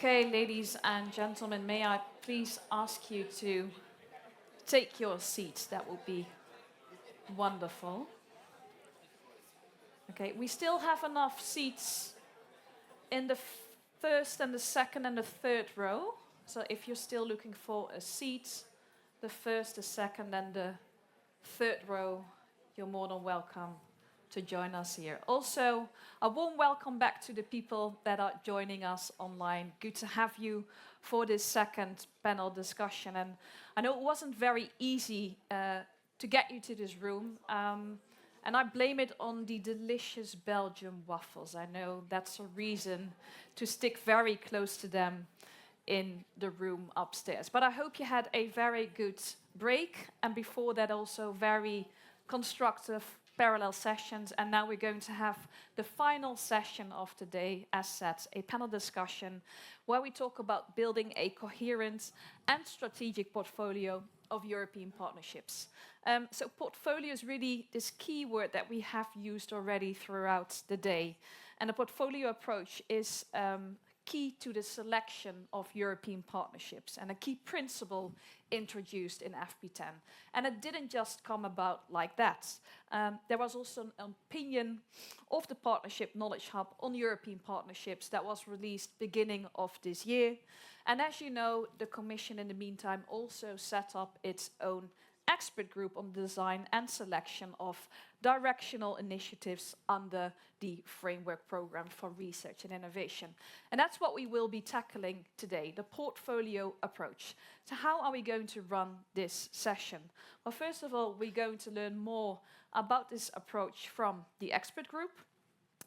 Okay, ladies and gentlemen, may I please ask you to take your seats? That would be wonderful. Okay, we still have enough seats in the first and the second and the third row. So if you're still looking for a seat, the first, the second, and the third row, you're more than welcome to join us here. Also, a warm welcome back to the people that are joining us online. Good to have you for this second panel discussion. And I know it wasn't very easy to get you to this room. And I blame it on the delicious Belgian waffles. I know that's a reason to stick very close to them in the room upstairs. But I hope you had a very good break, and before that also very constructive parallel sessions. And now we're going to have the final session of the day, as said, a panel discussion where we talk about building a coherent and strategic portfolio of European partnerships. So portfolio is really this key word that we have used already throughout the day. And the portfolio approach is key to the selection of European partnerships and a key principle introduced in FP10. And it didn't just come about like that. There was also an opinion of the Partnership Knowledge Hub on European partnerships that was released beginning of this year. And as you know, the Commission in the meantime also set up its own expert group on design and selection of directional initiatives under the Framework Programme for Research and Innovation. And that's what we will be tackling today, the portfolio approach. So how are we going to run this session? Well, first of all, we're going to learn more about this approach from the expert group.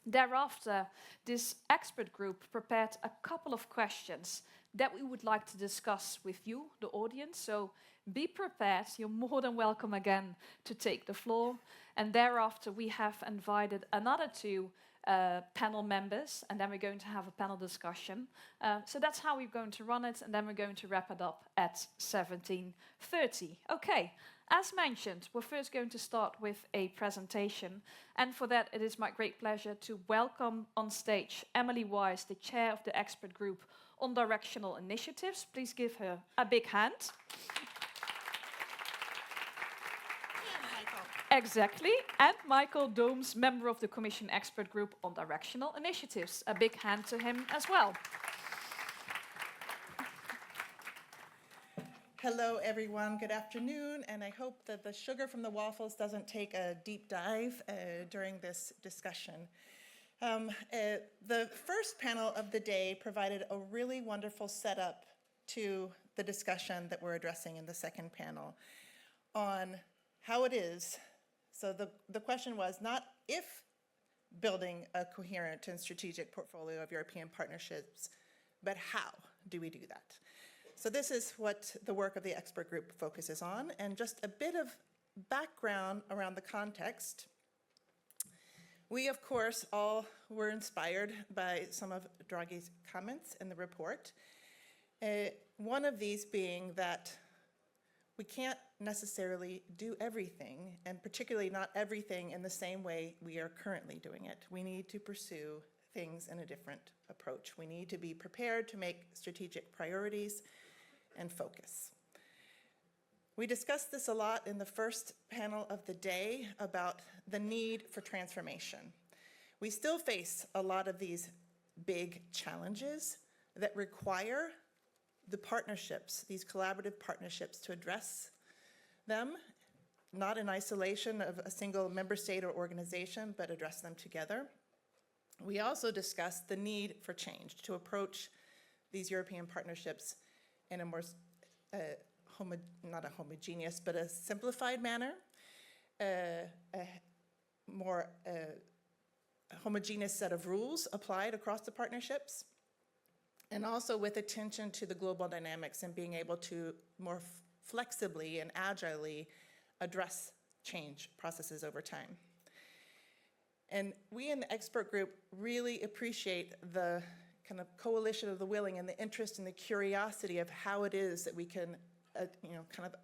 Thereafter, this expert group prepared a couple of questions that we would like to discuss with you, the audience. So be prepared. You're more than welcome again to take the floor. And thereafter, we have invited another two panel members, and then we're going to have a panel discussion. So that's how we're going to run it, and then we're going to wrap it up at 17:30. Okay, as mentioned, we're first going to start with a presentation. And for that, it is my great pleasure to welcome on stage Emily Wise, the chair of the expert group on Directional Initiatives. Please give her a big hand. Exactly. And Michael Dooms, member of the Commission Expert Group on Directional Initiatives. A big hand to him as well. Hello, everyone. Good afternoon. And I hope that the sugar from the waffles doesn't take a deep dive during this discussion. The first panel of the day provided a really wonderful setup to the discussion that we're addressing in the second panel on how it is. So the question was not if building a coherent and strategic portfolio of European partnerships, but how do we do that? So this is what the work of the expert group focuses on, and just a bit of background around the context. We, of course, all were inspired by some of Draghi's comments in the report. One of these being that we can't necessarily do everything, and particularly not everything in the same way we are currently doing it. We need to pursue things in a different approach. We need to be prepared to make strategic priorities and focus. We discussed this a lot in the first panel of the day about the need for transformation. We still face a lot of these big challenges that require the partnerships, these collaborative partnerships, to address them, not in isolation of a single member state or organization, but address them together. We also discussed the need for change to approach these European partnerships in a more, not a homogeneous, but a simplified manner, a more homogeneous set of rules applied across the partnerships, and also with attention to the global dynamics and being able to more flexibly and agilely address change processes over time. And we in the expert group really appreciate the kind of coalition of the willing and the interest and the curiosity of how it is that we can kind of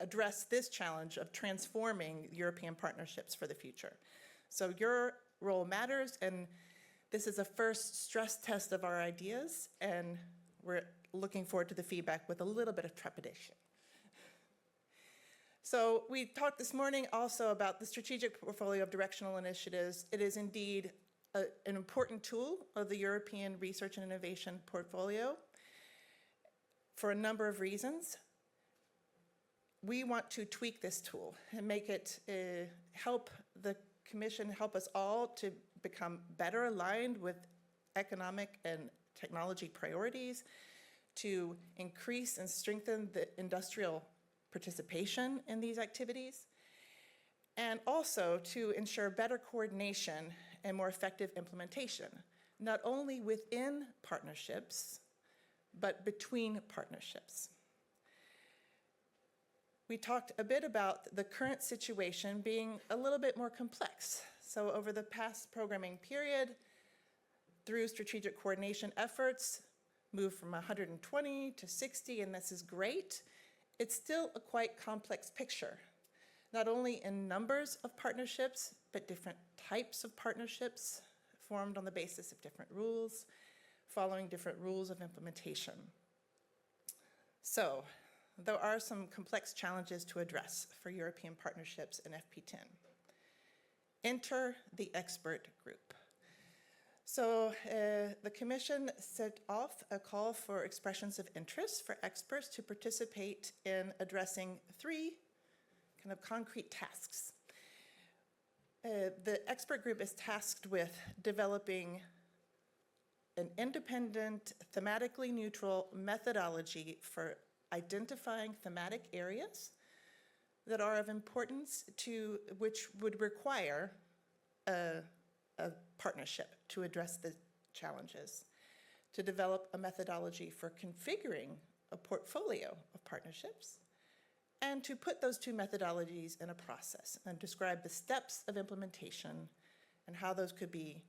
address this challenge of transforming European partnerships for the future. So your role matters, and this is a first stress test of our ideas, and we're looking forward to the feedback with a little bit of trepidation. So we talked this morning also about the strategic portfolio of directional initiatives. It is indeed an important tool of the European research and innovation portfolio for a number of reasons. We want to tweak this tool and make it help the Commission, help us all to become better aligned with economic and technology priorities, to increase and strengthen the industrial participation in these activities, and also to ensure better coordination and more effective implementation, not only within partnerships, but between partnerships. We talked a bit about the current situation being a little bit more complex. So over the past programming period, through strategic coordination efforts, moved from 120 to 60, and this is great. It's still a quite complex picture, not only in numbers of partnerships, but different types of partnerships formed on the basis of different rules, following different rules of implementation. So, there are some complex challenges to address for European partnerships in FP10. Enter the expert group. So the Commission set off a call for expressions of interest for experts to participate in addressing 3 kind of concrete tasks. The expert group is tasked with developing an independent, thematically neutral methodology for identifying thematic areas that are of importance to which would require a partnership to address the challenges, to develop a methodology for configuring a portfolio of partnerships, and to put those 2 methodologies in a process and describe the steps of implementation and how those could be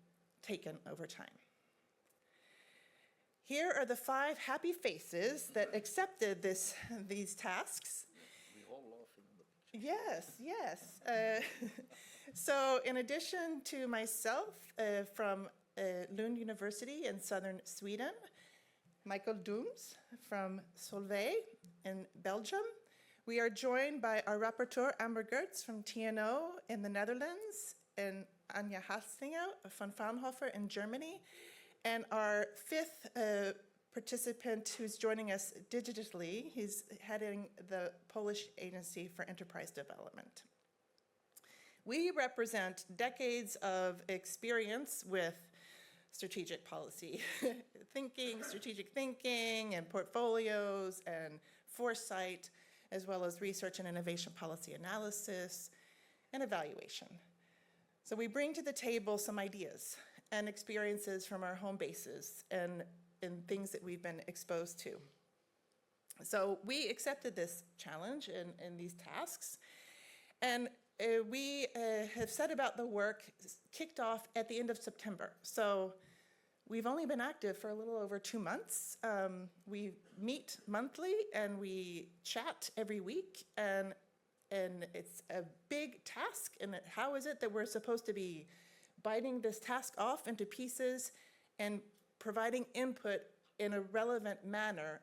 taken over time. Here are the 5 happy faces that accepted these tasks. We all laughing on the picture. Yes, yes. So in addition to myself from Lund University in southern Sweden, Michael Dooms from Solvay in Belgium, we are joined by our rapporteur Amber Gertz from TNO in the Netherlands, and Anja Hastinger von Fraunhofer in Germany, and our 5th participant who's joining us digitally. He's heading the Polish Agency for Enterprise Development. We represent decades of experience with strategic policy strategic thinking, and portfolios, and foresight, as well as research and innovation policy analysis and evaluation. So we bring to the table some ideas and experiences from our home bases and in things that we've been exposed to. So we accepted this challenge in these tasks, and we have set about the work kicked off at the end of September. So we've only been active for a little over 2 months. We meet monthly and we chat every week, and it's a big task. And how is it that we're supposed to be biting this task off into pieces and providing input in a relevant manner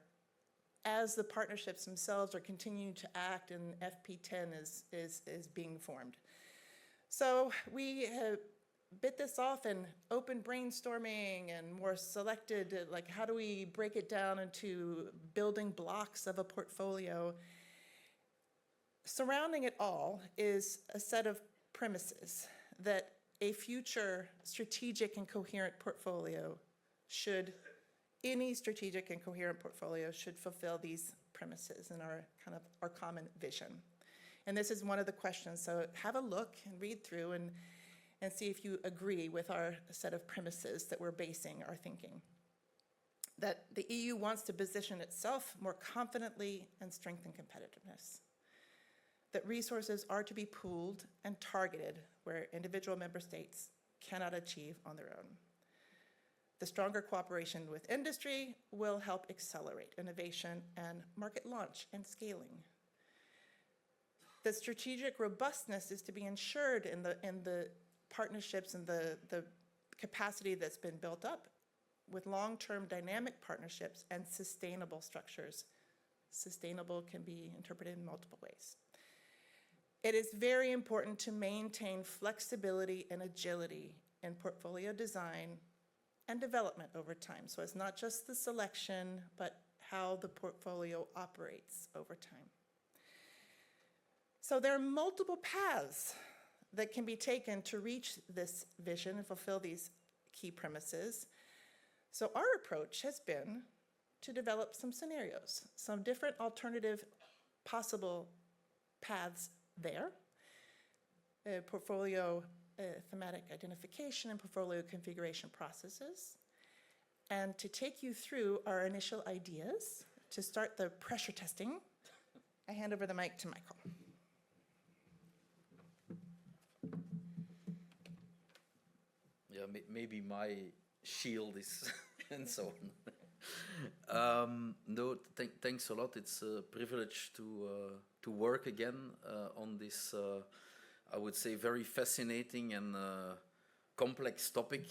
as the partnerships themselves are continuing to act and FP10 is being formed? So we have bit this off in open brainstorming and more selected, like how do we break it down into building blocks of a portfolio. Surrounding it all is a set of premises that a future strategic and coherent portfolio should, any strategic and coherent portfolio should fulfill these premises and our common vision. And this is one of the questions, so have a look and read through and see if you agree with our set of premises that we're basing our thinking. That the EU wants to position itself more confidently and strengthen competitiveness. That resources are to be pooled and targeted where individual member states cannot achieve on their own. The stronger cooperation with industry will help accelerate innovation and market launch and scaling. The strategic robustness is to be ensured in the partnerships and the capacity that's been built up with long-term dynamic partnerships and sustainable structures. Sustainable can be interpreted in multiple ways. It is very important to maintain flexibility and agility in portfolio design and development over time. So it's not just the selection, but how the portfolio operates over time. So there are multiple paths that can be taken to reach this vision and fulfill these key premises. So our approach has been to develop some scenarios, some different alternative possible paths there. Portfolio thematic identification and portfolio configuration processes. And to take you through our initial ideas, to start the pressure testing, I hand over the mic to Michael. Yeah, maybe my shield is and so on. No, thanks a lot. It's a privilege to work again on this, I would say, very fascinating and complex topic.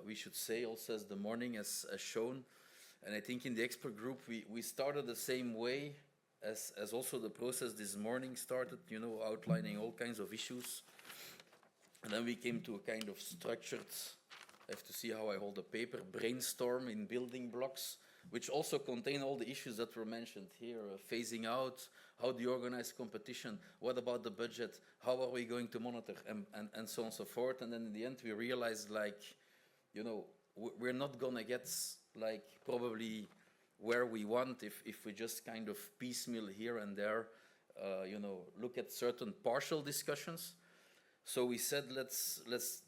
We should say also as the morning as shown. And I think in the expert group we started the same way as also the process this morning started, you know, outlining all kinds of issues. And then we came to a kind of structured, I have to see how I hold the paper, brainstorm in building blocks, which also contain all the issues that were mentioned here, phasing out, how do you organize competition, what about the budget, how are we going to monitor, and so on and so forth. And then in the end we realized, like, you know, we're not gonna get, like, probably where we want if we just kind of piecemeal here and there, you know, look at certain partial discussions. So we said, let's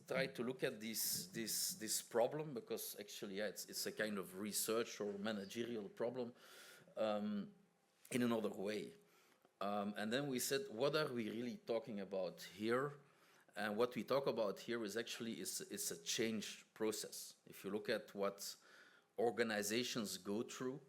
try to look at this problem, because actually, yeah, it's a kind of research or managerial problem in another way. And then we said, what are we really talking about here? And what we talk about here is actually it's a change process. If you look at what organizations go through,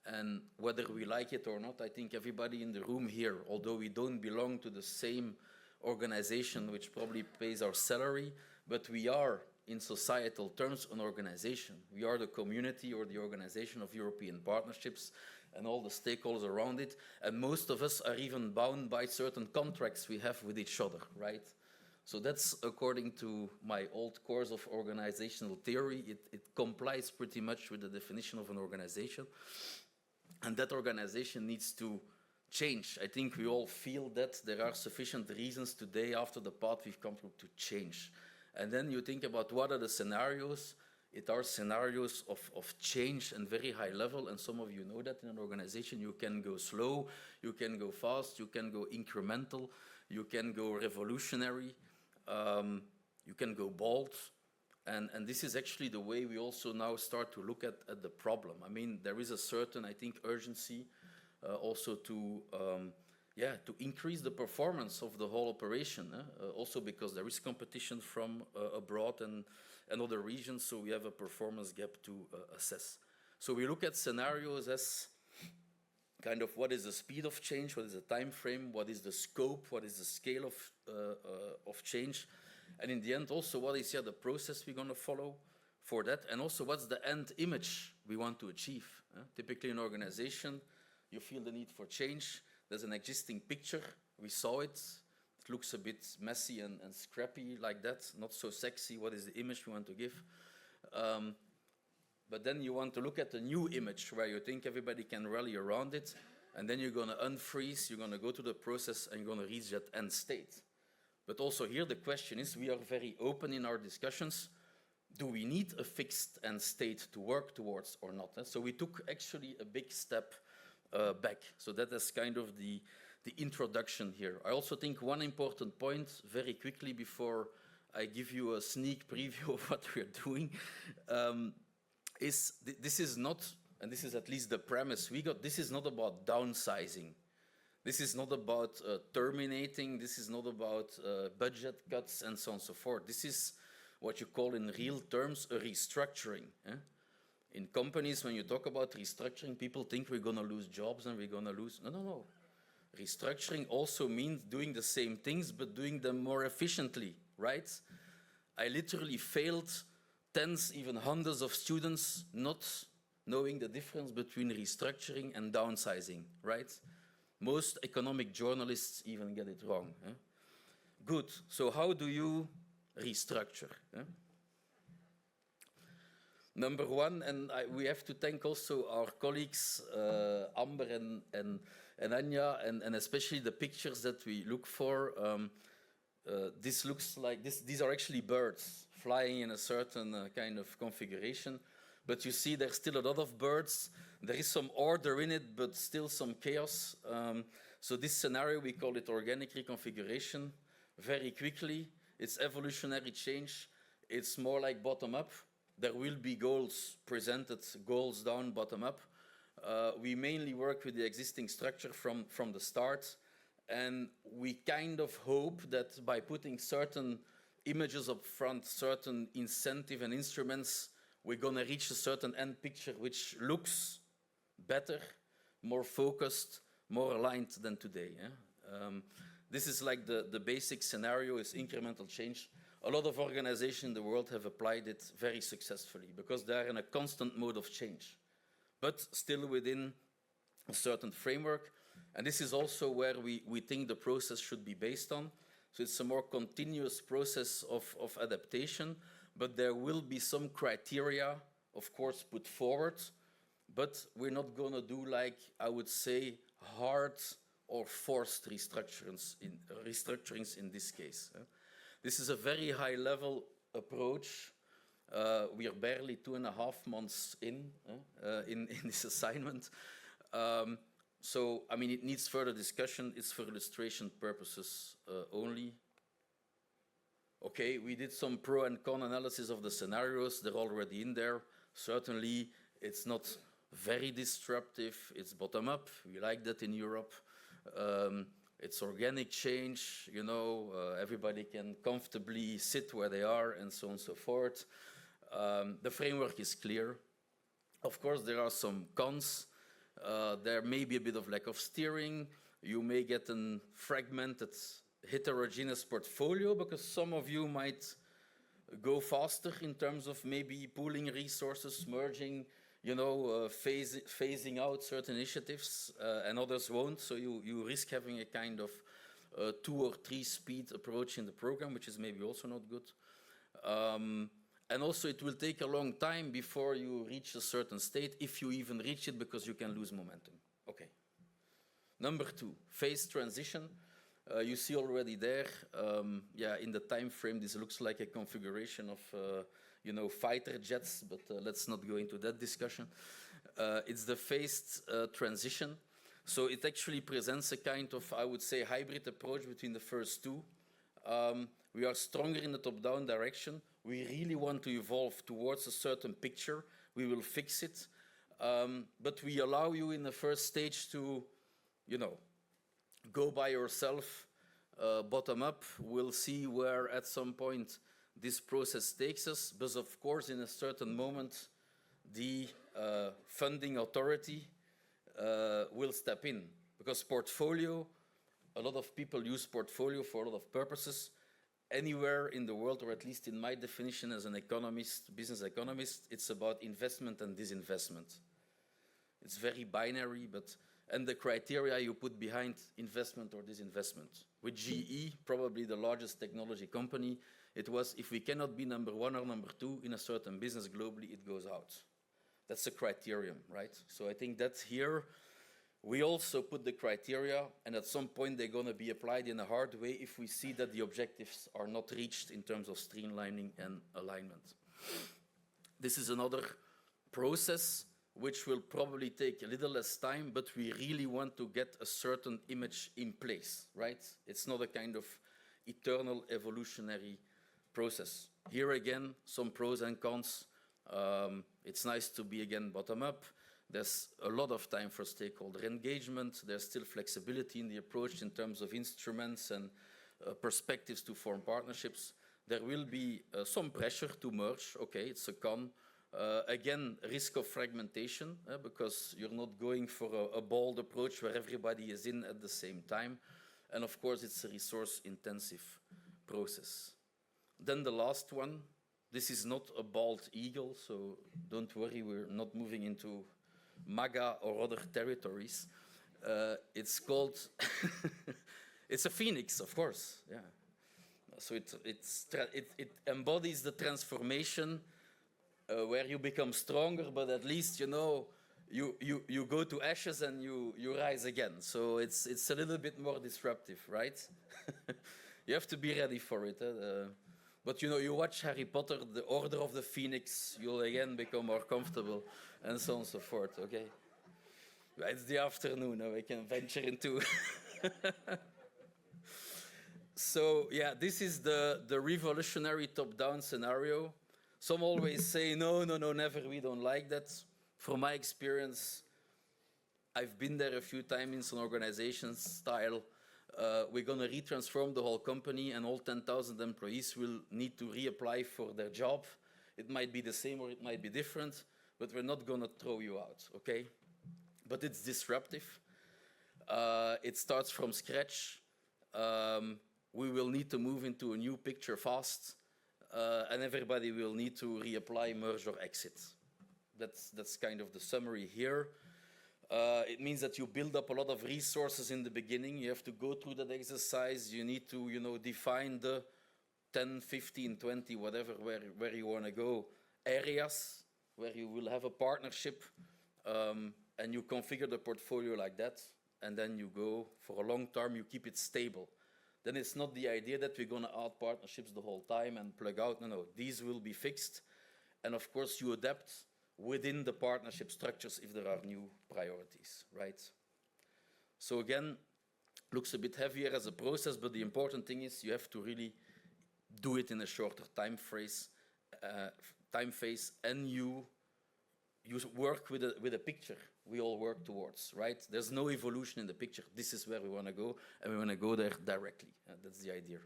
and whether we like it or not, I think everybody in the room here, although we don't belong to the same organization which probably pays our salary, but we are in societal terms an organization. We are the community or the organization of European partnerships and all the stakeholders around it, and most of us are even bound by certain contracts we have with each other, right? So that's according to my old course of organizational theory. It complies pretty much with the definition of an organization, and that organization needs to change. I think we all feel that there are sufficient reasons today after the path we've come through to change. And then you think about what are the scenarios. It are scenarios of change and very high level, and some of you know that in an organization you can go slow, you can go fast, you can go incremental, you can go revolutionary, you can go bold. And this is actually the way we also now start to look at the problem. I mean, there is a certain, I think, urgency also to increase the performance of the whole operation, also because there is competition from abroad and other regions, so we have a performance gap to assess. So we look at scenarios as kind of what is the speed of change, what is the time frame, what is the scope, what is the scale of change, and in the end also what is the process we're going to follow for that, and also what's the end image we want to achieve. Typically in an organization, you feel the need for change. There's an existing picture. We saw it. It looks a bit messy and scrappy like that, not so sexy. What is the image we want to give? But then you want to look at the new image where you think everybody can rally around it, and then you're going to unfreeze, you're going to go to the process, and you're going to reach that end state. But also here the question is, we are very open in our discussions. Do we need a fixed end state to work towards or not? So we took actually a big step back. So that is kind of the introduction here. I also think one important point, very quickly before I give you a sneak preview of what we're doing, is this is not, and this is at least the premise we got, this is not about downsizing. This is not about terminating. This is not about budget cuts and so on and so forth. This is what you call in real terms a restructuring. In companies, when you talk about restructuring, people think we're going to lose jobs and we're going to lose. No. Restructuring also means doing the same things, but doing them more efficiently, right? I literally failed tens, even hundreds of students not knowing the difference between restructuring and downsizing, right? Most economic journalists even get it wrong. Good, so how do you restructure? Number one, and we have to thank also our colleagues, Amber and Anya, and especially the pictures that we look for. This looks like, these are actually birds flying in a certain kind of configuration. But you see there's still a lot of birds. There is some order in it, but still some chaos. So this scenario, we call it organic reconfiguration. Very quickly, it's evolutionary change. It's more like bottom-up. There will be goals presented, goals down, bottom-up. We mainly work with the existing structure from the start. And we kind of hope that by putting certain images up front, certain incentive and instruments, we're going to reach a certain end picture which looks better, more focused, more aligned than today. This is like the basic scenario is incremental change. A lot of organizations in the world have applied it very successfully because they are in a constant mode of change, but still within a certain framework. And this is also where we think the process should be based on. So it's a more continuous process of adaptation, but there will be some criteria, of course, put forward, but we're not going to do, like, I would say, hard or forced restructurings in this case. This is a very high-level approach. We are barely 2.5 months in this assignment. So, I mean, it needs further discussion. It's for illustration purposes only. Okay, we did some pro and con analysis of the scenarios. They're already in there. Certainly, it's not very disruptive. It's bottom-up. We like that in Europe. It's organic change. You know, everybody can comfortably sit where they are and so on and so forth. The framework is clear. Of course, there are some cons. There may be a bit of lack of steering. You may get a fragmented, heterogeneous portfolio because some of you might go faster in terms of maybe pooling resources, merging, you know, phasing out certain initiatives, and others won't. So you risk having a kind of 2 or 3 speed approach in the program, which is maybe also not good. And also it will take a long time before you reach a certain state, if you even reach it, because you can lose momentum. Okay. Number 2, phase transition. You see already there, in the time frame, this looks like a configuration of, you know, fighter jets, but let's not go into that discussion. It's the phased transition. So it actually presents a kind of, I would say, hybrid approach between the first two. We are stronger in the top-down direction. We really want to evolve towards a certain picture. We will fix it. But we allow you in the first stage to, you know, go by yourself, bottom up. We'll see where at some point this process takes us. But of course, in a certain moment, the funding authority will step in. Because portfolio, a lot of people use portfolio for a lot of purposes. Anywhere in the world, or at least in my definition as an economist, business economist, it's about investment and disinvestment. It's very binary, and the criteria you put behind investment or disinvestment. With GE, probably the largest technology company, it was if we cannot be number 1 or number 2 in a certain business globally, it goes out. That's a criterion, right? So I think that here we also put the criteria, and at some point they're going to be applied in a hard way if we see that the objectives are not reached in terms of streamlining and alignment. This is another process which will probably take a little less time, but we really want to get a certain image in place, right? It's not a kind of eternal evolutionary process. Here again, some pros and cons. It's nice to be again bottom up. There's a lot of time for stakeholder engagement. There's still flexibility in the approach in terms of instruments and perspectives to form partnerships. There will be some pressure to merge. Okay, it's a con. Again, risk of fragmentation, because you're not going for a bold approach where everybody is in at the same time. And of course, it's a resource-intensive process. Then the last one, This is not a bald eagle, so don't worry, we're not moving into MAGA or other territories. It's called, it's a phoenix, of course, yeah. So it embodies the transformation where you become stronger, but at least, you know, you go to ashes and you rise again. So it's a little bit more disruptive, right? You have to be ready for it. But you know, you watch Harry Potter, the Order of the Phoenix, you'll again become more comfortable, and so on and so forth, okay? It's the afternoon, now we can venture into... So yeah, this is the revolutionary top-down scenario. Some always say, no, never, we don't like that. From my experience, I've been there a few times in some organizations style. We're going to retransform the whole company and all 10,000 employees will need to reapply for their job. It might be the same or it might be different, but we're not going to throw you out, okay? But it's disruptive. It starts from scratch. We will need to move into a new picture fast, and everybody will need to reapply, merge, or exit. That's kind of the summary here. It means that you build up a lot of resources in the beginning. You have to go through that exercise. You need to, you know, define the 10, 15, 20, whatever, where you want to go, areas where you will have a partnership, and you configure the portfolio like that, and then you go for a long term, you keep it stable. Then it's not the idea that we're going to add partnerships the whole time and plug out. No, these will be fixed. And of course, you adapt within the partnership structures if there are new priorities, right? So again, looks a bit heavier as a process, but the important thing is you have to really do it in a shorter time phase, and you work with a picture we all work towards, right? There's no evolution in the picture. This is where we want to go, and we want to go there directly. That's the idea.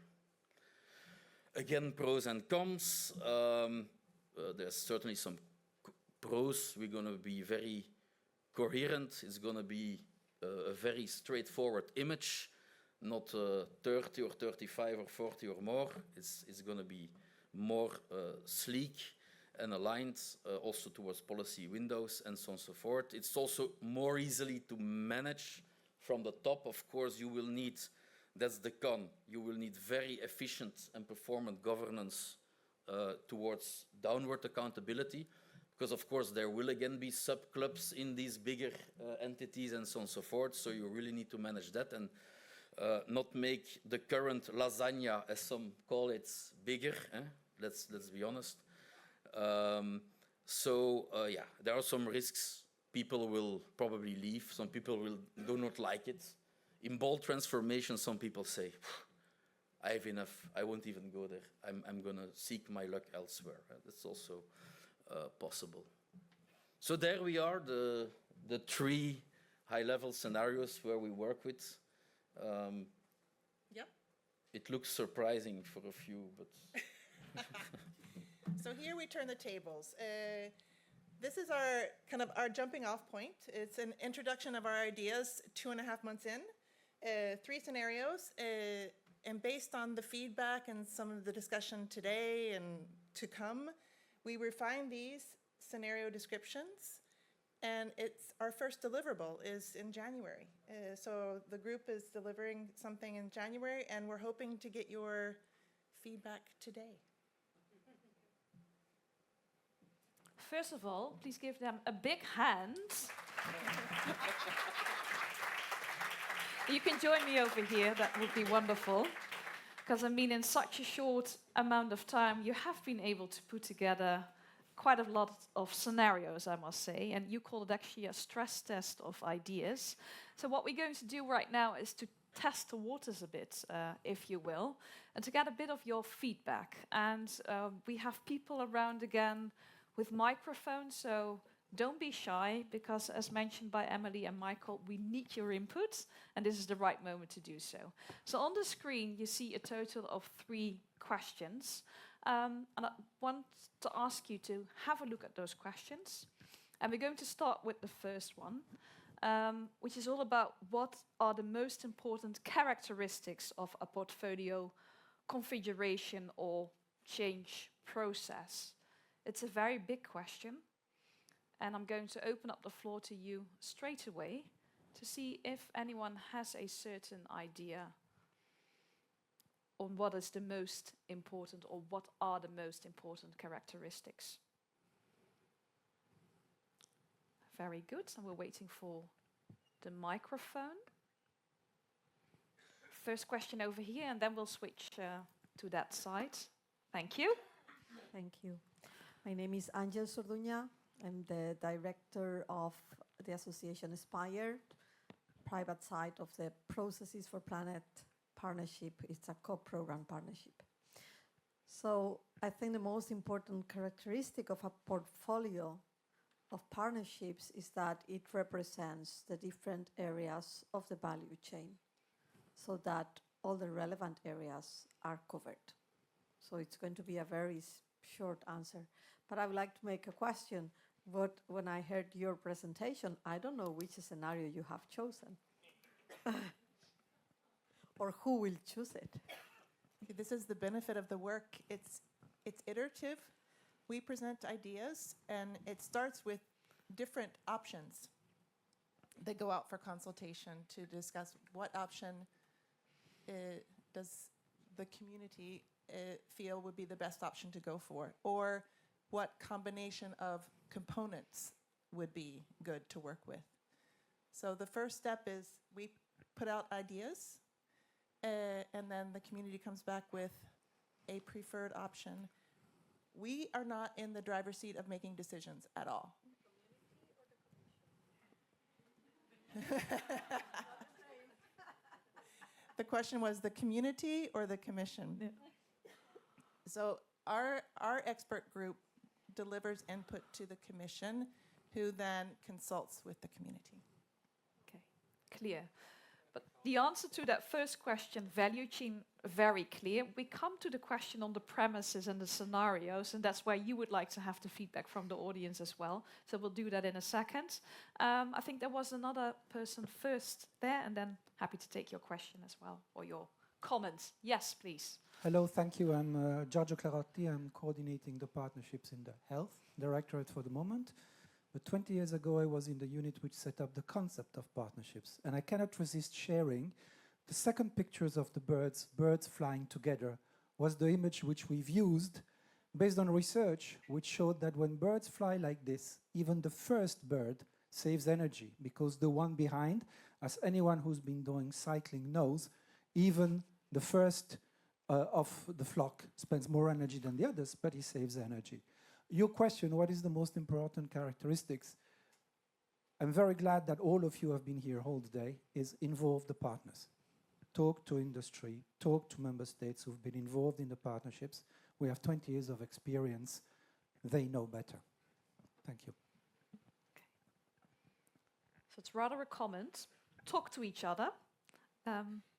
Again, pros and cons. There's certainly some pros. We're going to be very coherent. It's going to be a very straightforward image, not 30 or 35 or 40 or more. It's going to be more sleek and aligned also towards policy windows and so on and so forth. It's also more easily to manage from the top. Of course, you will need, that's the con, you will need very efficient and performant governance towards downward accountability, because of course there will again be sub-clubs in these bigger entities and so on and so forth, so you really need to manage that and not make the current lasagna, as some call it, bigger. Let's be honest. Yeah, there are some risks. People will probably leave. Some people do not like it. In bold transformation, some people say, I have enough. I won't even go there. I'm going to seek my luck elsewhere. That's also possible. So there we are, the three high-level scenarios where we work with. Yep. It looks surprising for a few, but... So here we turn the tables. This is our jumping off point. It's an introduction of our ideas 2.5 months in, 3 scenarios, and based on the feedback and some of the discussion today and to come, we refine these scenario descriptions, and it's our first deliverable is in January. So the group is delivering something in January, and we're hoping to get your feedback today. First of all, please give them a big hand. You can join me over here, that would be wonderful. Because I mean, in such a short amount of time, you have been able to put together quite a lot of scenarios, I must say, and you call it actually a stress test of ideas. So what we're going to do right now is to test the waters a bit, if you will, and to get a bit of your feedback. And we have people around again with microphones, so don't be shy, because as mentioned by Emily and Michael, we need your input, and this is the right moment to do so. So on the screen, you see a total of 3 questions, and I want to ask you to have a look at those questions. And we're going to start with the first one, which is all about what are the most important characteristics of a portfolio configuration or change process? It's a very big question, and I'm going to open up the floor to you straight away to see if anyone has a certain idea on what is the most important, or what are the most important characteristics. Very good, and we're waiting for the microphone. First question over here, and then we'll switch to that side. Thank you. Thank you. My name is Angel Sorduña. I'm the director of the association Aspire, private side of the Processes for Planet Partnership. It's a co-program partnership. So I think the most important characteristic of a portfolio of partnerships is that it represents the different areas of the value chain, so that all the relevant areas are covered. So it's going to be a very short answer. But I would like to make a question. When I heard your presentation, I don't know which scenario you have chosen. Or who will choose it. This is the benefit of the work. It's iterative. We present ideas, and it starts with different options that go out for consultation to discuss what option does the community feel would be the best option to go for, or what combination of components would be good to work with. So the first step is we put out ideas, and then the community comes back with a preferred option. We are not in the driver's seat of making decisions at all. The question was the community or the commission? Yeah. So our expert group delivers input to the commission, who then consults with the community. Okay, clear. But the answer to that first question, value chain, very clear. We come to the question on the premises and the scenarios, and that's where you would like to have the feedback from the audience as well. So we'll do that in a second. I think there was another person first there, and then happy to take your question as well, or your comments. Yes, please. Hello, thank you. I'm Giorgio Clarotti. I'm coordinating the partnerships in the Health Directorate for the moment. But 20 years ago, I was in the unit which set up the concept of partnerships. And I cannot resist sharing the second pictures of the birds flying together, was the image which we've used based on research which showed that when birds fly like this, even the first bird saves energy, because the one behind, as anyone who's been doing cycling knows, even the first of the flock spends more energy than the others, but he saves energy. Your question, what is the most important characteristics? I'm very glad that all of you have been here all day, is involve the partners. Talk to industry, talk to member states who've been involved in the partnerships. We have 20 years of experience. They know better. Thank you. Okay. So it's rather a comment. Talk to each other.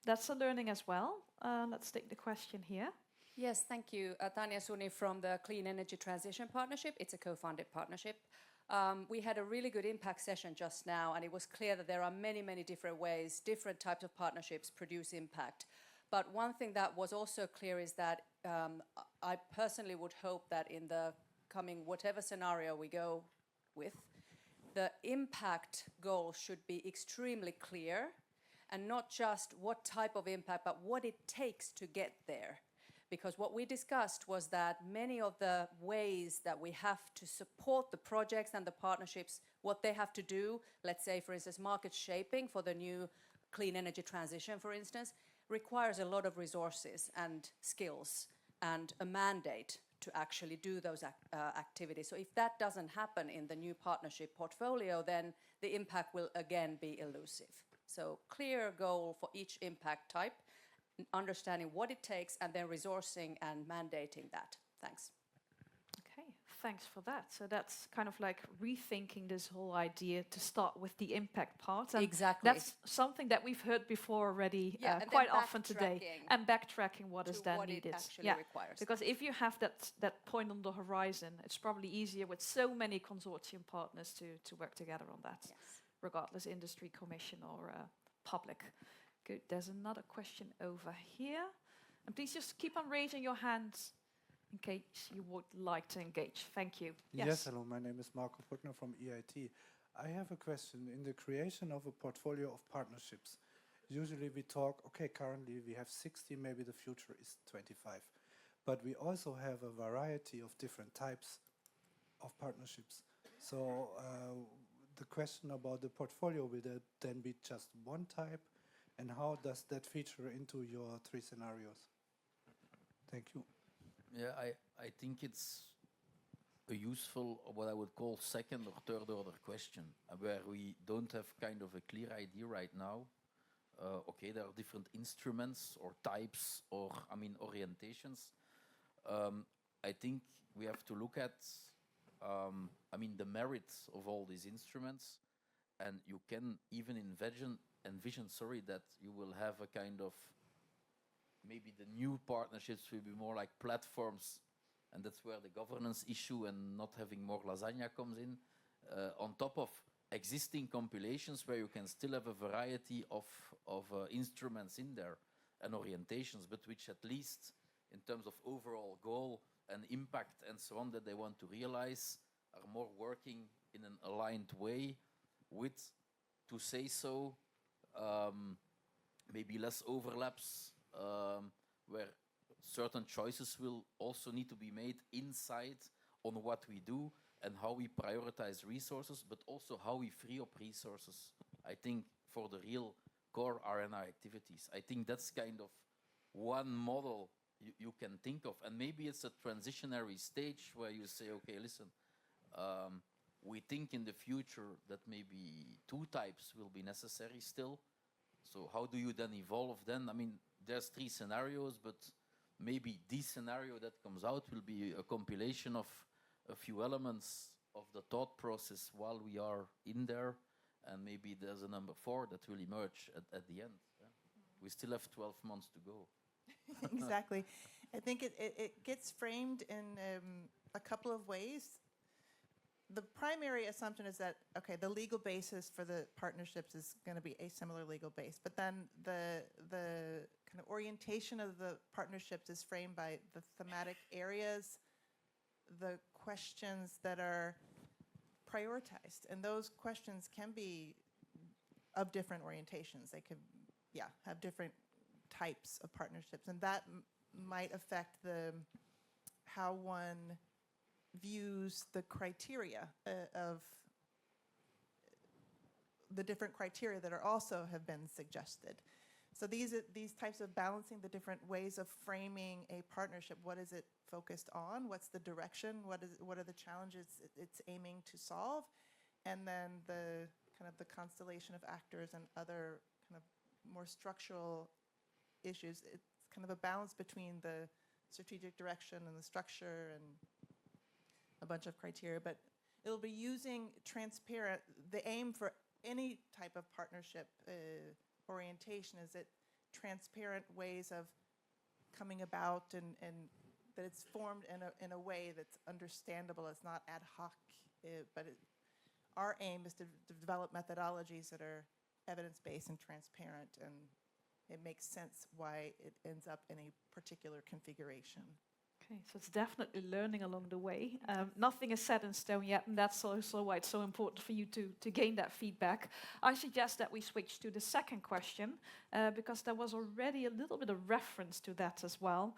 That's a learning as well. Let's take the question here. Yes, thank you. Tanya Suni from the Clean Energy Transition Partnership. It's a co-funded partnership. We had a really good impact session just now, and it was clear that there are many, many different ways, different types of partnerships produce impact. But one thing that was also clear is that I personally would hope that in the coming whatever scenario we go with, the impact goal should be extremely clear, and not just what type of impact, but what it takes to get there. Because what we discussed was that many of the ways that we have to support the projects and the partnerships, what they have to do, let's say, for instance, market shaping for the new clean energy transition, for instance, requires a lot of resources and skills and a mandate to actually do those activities. So if that doesn't happen in the new partnership portfolio, then the impact will again be elusive. So clear goal for each impact type, understanding what it takes, and then resourcing and mandating that. Thanks. Okay, thanks for that. So that's kind of like rethinking this whole idea to start with the impact part. And Exactly. that's something that we've heard before already and quite then often today. backtracking And backtracking what is to then what needed. it actually requires. Because if you have that point on the horizon, it's probably easier with so many consortium partners to work together on that, Yes. regardless industry, commission, or public. Good, there's another question over here. And please just keep on raising your hands in case you would like to engage. Thank you. Yes, hello, my name is Marco Puttner from EIT. I have a question. In the creation of a portfolio of partnerships, usually we talk, okay, currently we have 60, maybe the future is 25. But we also have a variety of different types of partnerships. So the question about the portfolio, will there then be just one type? And how does that feature into your 3 scenarios? Thank you. Yeah, I think it's a useful, what I would call second or third order question, where we don't have kind of a clear idea right now. Okay, there are different instruments or types or, I mean, orientations. I think we have to look at, I mean, the merits of all these instruments, and you can even envision, that you will have a kind of, maybe the new partnerships will be more like platforms, and that's where the governance issue and not having more lasagna comes in, on top of existing compilations where you can still have a variety of instruments in there and orientations, but which at least in terms of overall goal and impact and so on that they want to realize are more working in an aligned way with, to say so, maybe less overlaps, where certain choices will also need to be made inside on what we do and how we prioritize resources, but also how we free up resources, I think, for the real core R&I activities. I think that's kind of one model you can think of. And maybe it's a transitionary stage where you say, okay, listen, we think in the future that maybe 2 types will be necessary still. So how do you then evolve then? I mean, there's 3 scenarios, but maybe this scenario that comes out will be a compilation of a few elements of the thought process while we are in there, and maybe there's a number 4 that will emerge at the end. Yeah? We still have 12 months to go. Exactly. I think it gets framed in a couple of ways. The primary assumption is that, okay, the legal basis for the partnerships is going to be a similar legal base, but then the kind of orientation of the partnerships is framed by the thematic areas, the questions that are prioritized, and those questions can be of different orientations. They could, have different types of partnerships, and that might affect how one views the criteria of the different criteria that are also have been suggested. So these types of balancing the different ways of framing a partnership. What is it focused on? What's the direction? What are the challenges it's aiming to solve? And then the kind of the constellation of actors and other kind of more structural issues. It's kind of a balance between the strategic direction and the structure and a bunch of criteria, but it'll be using transparent, the aim for any type of partnership orientation is that transparent ways of coming about and that it's formed in a way that's understandable. It's not ad hoc, but our aim is to develop methodologies that are evidence-based and transparent, and it makes sense why it ends up in a particular configuration. Okay, so it's definitely learning along the way. Nothing is set in stone yet, and that's also why it's so important for you to gain that feedback. I suggest that we switch to the second question, because there was already a little bit of reference to that as well.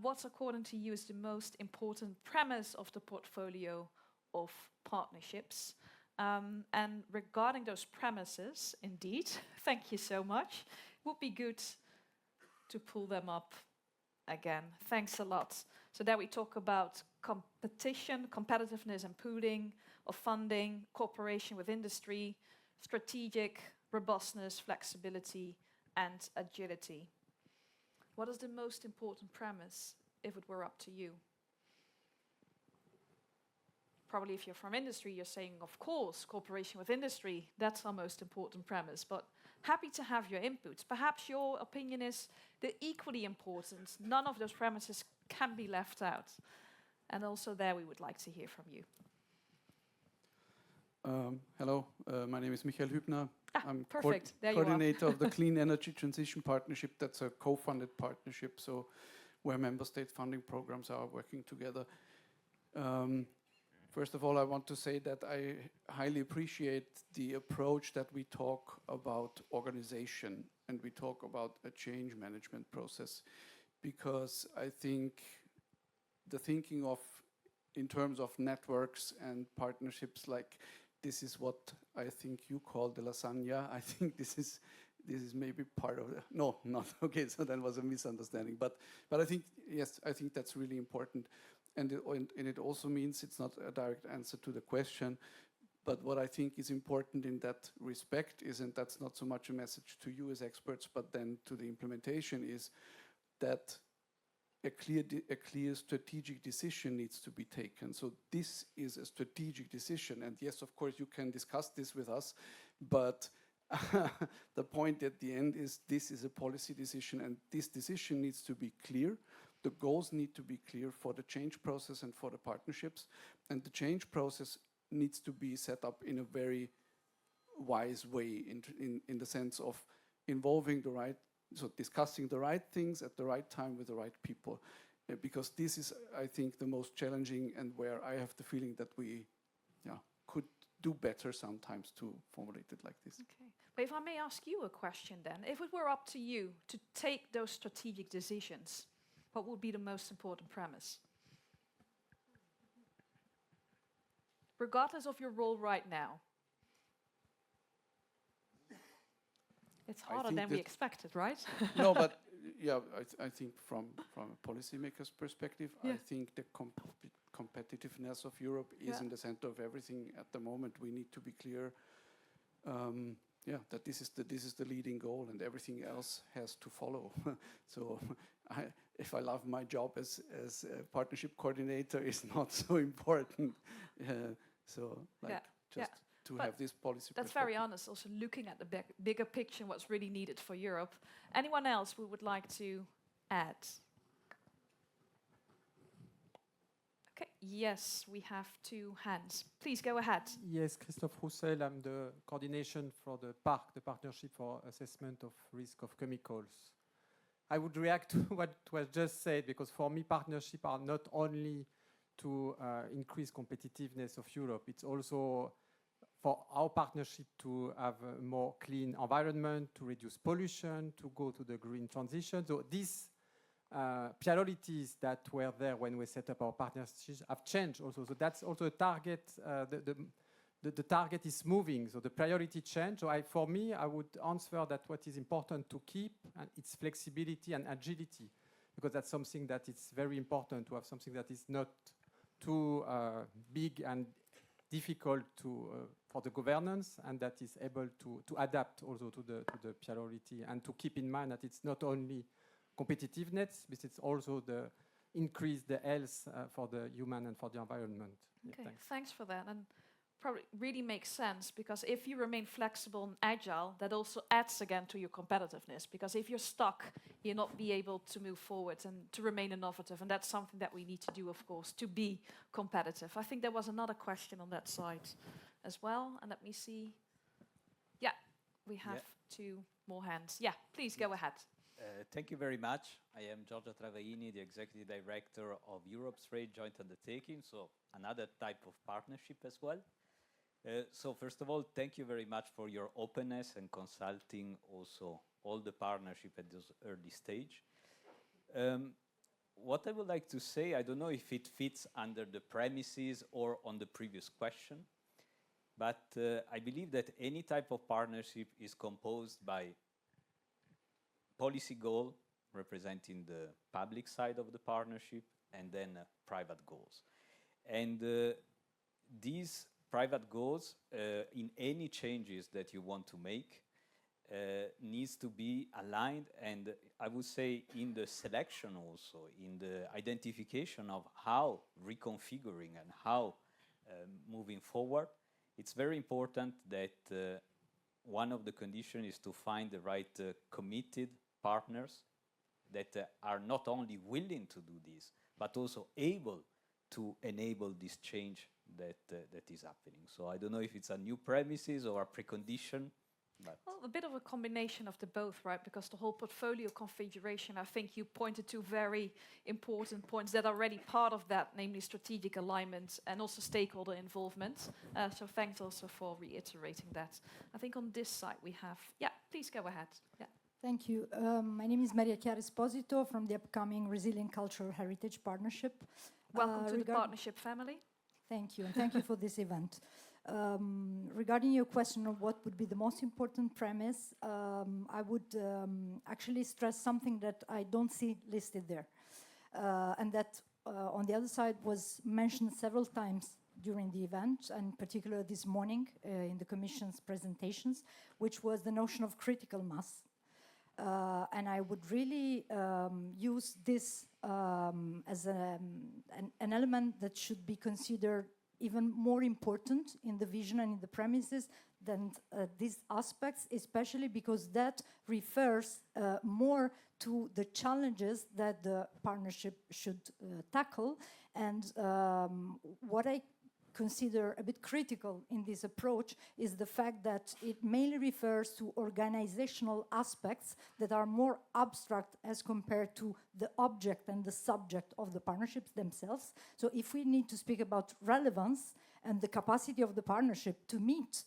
What, according to you, is the most important premise of the portfolio of partnerships? And regarding those premises, indeed, thank you so much. It would be good to pull them up again. Thanks a lot. So there we talk about competition, competitiveness and pooling of funding, cooperation with industry, strategic, robustness, flexibility, and agility. What is the most important premise if it were up to you? Probably if you're from industry, you're saying, of course, cooperation with industry, that's our most important premise. But happy to have your inputs. Perhaps your opinion is the equally important. None of those premises can be left out. And also there we would like to hear from you. Hello, my name is Michael Hübner. I'm perfect. There you are. coordinator of the Clean Energy Transition Partnership. That's a co-funded partnership. So where member state funding programs are working together. First of all, I want to say that I highly appreciate the approach that we talk about organization and we talk about a change management process, because I think the thinking of in terms of networks and partnerships, like this is what I think you call the lasagna. I think this is maybe part of the, no, not okay. So that was a misunderstanding. But I think yes, I think that's really important, and it also means it's not a direct answer to the question. But what I think is important in that respect is, and that's not so much a message to you as experts, but then to the implementation, is that a clear strategic decision needs to be taken. So this is a strategic decision. And yes, of course, you can discuss this with us, but the point at the end is this is a policy decision, and this decision needs to be clear. The goals need to be clear for the change process and for the partnerships. And the change process needs to be set up in a very wise way in the sense of involving the right, so discussing the right things at the right time with the right people. Because this is, I think, the most challenging and where I have the feeling that we could do better sometimes to formulate it like this. Okay. But if I may ask you a question then, if it were up to you to take those strategic decisions, what would be the most important premise? Regardless of your role right now. It's harder than we expected, right? No, but yeah, I think from a policymaker's perspective, I think the competitiveness of Europe is in the center of everything at the moment. We need to be clear, that this is the leading goal, and everything else has to follow. So, if I love my job as a partnership coordinator, is not so important. To have this policy. That's very honest, also looking at the bigger picture, what's really needed for Europe. Anyone else who would like to add? Okay, yes, we have 2 hands. Please go ahead. Yes, Christophe Roussel, I'm the coordination for the PARC, the Partnership for Assessment of Risk of Chemicals. I would react to what was just said, because for me, partnerships are not only to increase competitiveness of Europe, it's also for our partnership to have a more clean environment, to reduce pollution, to go to the green transition. So these priorities that were there when we set up our partnerships have changed also. So that's also a target. The target is moving, so the priority change. So for me, I would answer that what is important to keep and its flexibility and agility, because that's something that is very important, to have something that is not too big and difficult for the governance, and that is able to adapt also to the priority, and to keep in mind that it's not only competitiveness, but it's also the increase the health for the human and for the environment. Okay, Yeah, thanks for that. And probably really makes sense, because if you remain flexible and agile, that also adds again to your competitiveness. Because if you're stuck, you'll not be able to move forward and to remain innovative. And that's something that we need to do, of course, to be competitive. I think there was another question on that side as well. And let me see. Yeah, we have 2 more hands. Yeah, please go ahead. Thank you very much. I am Giorgio Travaini, the Executive Director of Europe's Trade Joint Undertaking, so another type of partnership as well. So first of all, thank you very much for your openness and consulting also all the partnership at this early stage. What I would like to say, I don't know if it fits under the premises or on the previous question, but I believe that any type of partnership is composed by policy goal, representing the public side of the partnership, and then private goals. And these private goals, in any changes that you want to make, needs to be aligned, and I would say in the selection also, in the identification of how reconfiguring and how moving forward, it's very important that one of the conditions is to find the right committed partners that are not only willing to do this, but also able to enable this change that is happening. So I don't know if it's a new premises or a precondition, But Well, a bit of a combination of the both, right? Because the whole portfolio configuration, I think you pointed to very important points that are already part of that, namely strategic alignment and also stakeholder involvement. So thanks also for reiterating that. I think on this side we have, yeah, please go ahead. Yeah. Thank you. My name is Maria Chiara Esposito from the upcoming Resilient Cultural Heritage Partnership. Welcome to the partnership family. Thank you, and thank you for this event. Regarding your question of what would be the most important premise, I would actually stress something that I don't see listed there, and that on the other side was mentioned several times during the event, and particularly this morning in the Commission's presentations, which was the notion of critical mass. And I would really use this as an element that should be considered even more important in the vision and in the premises than these aspects, especially because that refers more to the challenges that the partnership should tackle. And what I consider a bit critical in this approach is the fact that it mainly refers to organizational aspects that are more abstract as compared to the object and the subject of the partnerships themselves. So if we need to speak about relevance and the capacity of the partnership to meet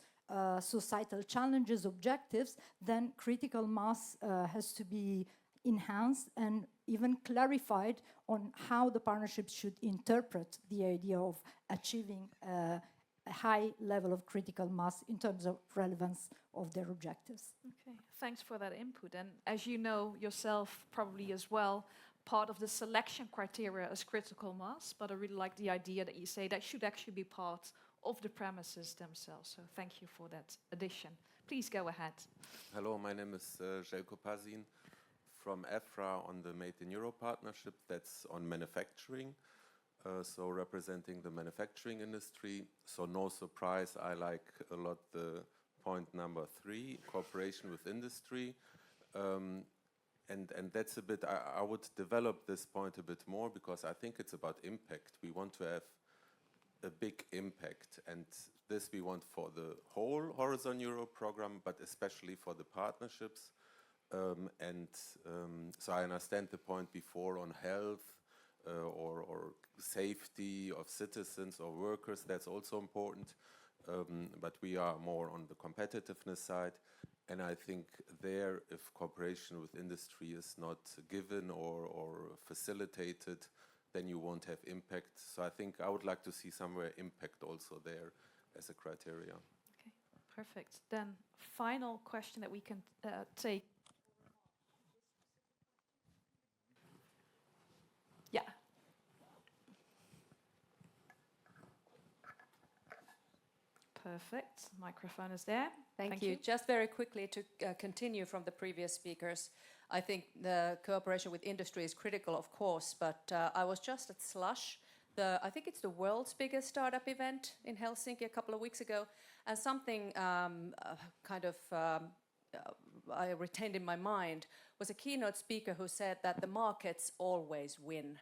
societal challenges, objectives, then critical mass has to be enhanced and even clarified on how the partnership should interpret the idea of achieving a high level of critical mass in terms of relevance of their objectives. Okay, thanks for that input. And as you know yourself probably as well, part of the selection criteria is critical mass, but I really like the idea that you say that should actually be part of the premises themselves. So thank you for that addition. Please go ahead. Hello, my name is Željko Pazin from EFRA on the Made in Europe partnership that's on manufacturing, so representing the manufacturing industry. So no surprise, I like a lot the point number 3, cooperation with industry. And that's a bit, I would develop this point a bit more because I think it's about impact. We want to have a big impact, and this we want for the whole Horizon Europe program, but especially for the partnerships. So I understand the point before on health or safety of citizens or workers, that's also important, but we are more on the competitiveness side. And I think there, if cooperation with industry is not given or facilitated, then you won't have impact. So I think I would like to see somewhere impact also there as a criteria. Okay, perfect. Then final question that we can take. Yeah. Perfect. Microphone is there. Thank you. Just very quickly to continue from the previous speakers, I think the cooperation with industry is critical, of course, but I was just at Slush. I think it's the world's biggest startup event in Helsinki a couple of weeks ago, and something I retained in my mind was a keynote speaker who said that the markets always win.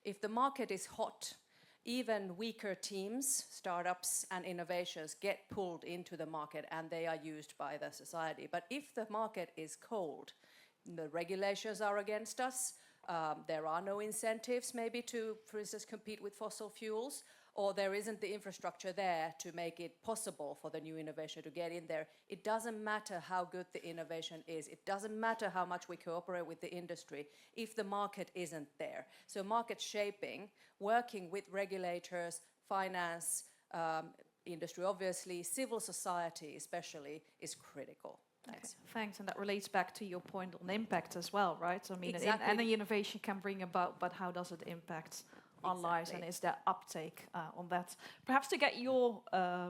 If the market is hot, even weaker teams, startups and innovations get pulled into the market and they are used by the society. But if the market is cold, the regulations are against us, there are no incentives maybe to, for instance, compete with fossil fuels, or there isn't the infrastructure there to make it possible for the new innovation to get in there. It doesn't matter how good the innovation is. It doesn't matter how much we cooperate with the industry if the market isn't there. So market shaping, working with regulators, finance, industry obviously, civil society especially, is critical. Thanks. Okay, thanks, and that relates back to your point on impact as well, right? So, I mean, Exactly. any innovation can bring about, but how does it impact on lives, and is there uptake on that? Perhaps to get your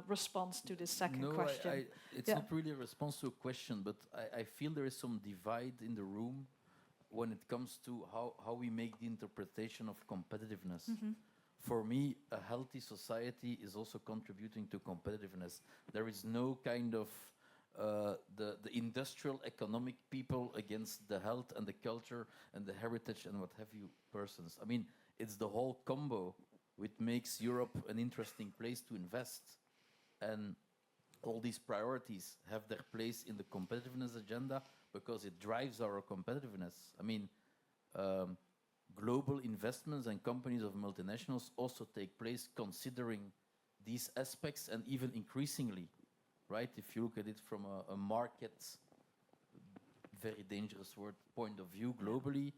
response to this second question. It's not really a response to a question, but I feel there is some divide in the room when it comes to how we make the interpretation of competitiveness. For me, a healthy society is also contributing to competitiveness. There is no kind of the industrial economic people against the health and the culture and the heritage and what have you persons. I mean, it's the whole combo which makes Europe an interesting place to invest. And all these priorities have their place in the competitiveness agenda because it drives our competitiveness. I mean, global investments and companies of multinationals also take place considering these aspects, and even increasingly, right? If you look at it from a market, very dangerous word, point of view globally,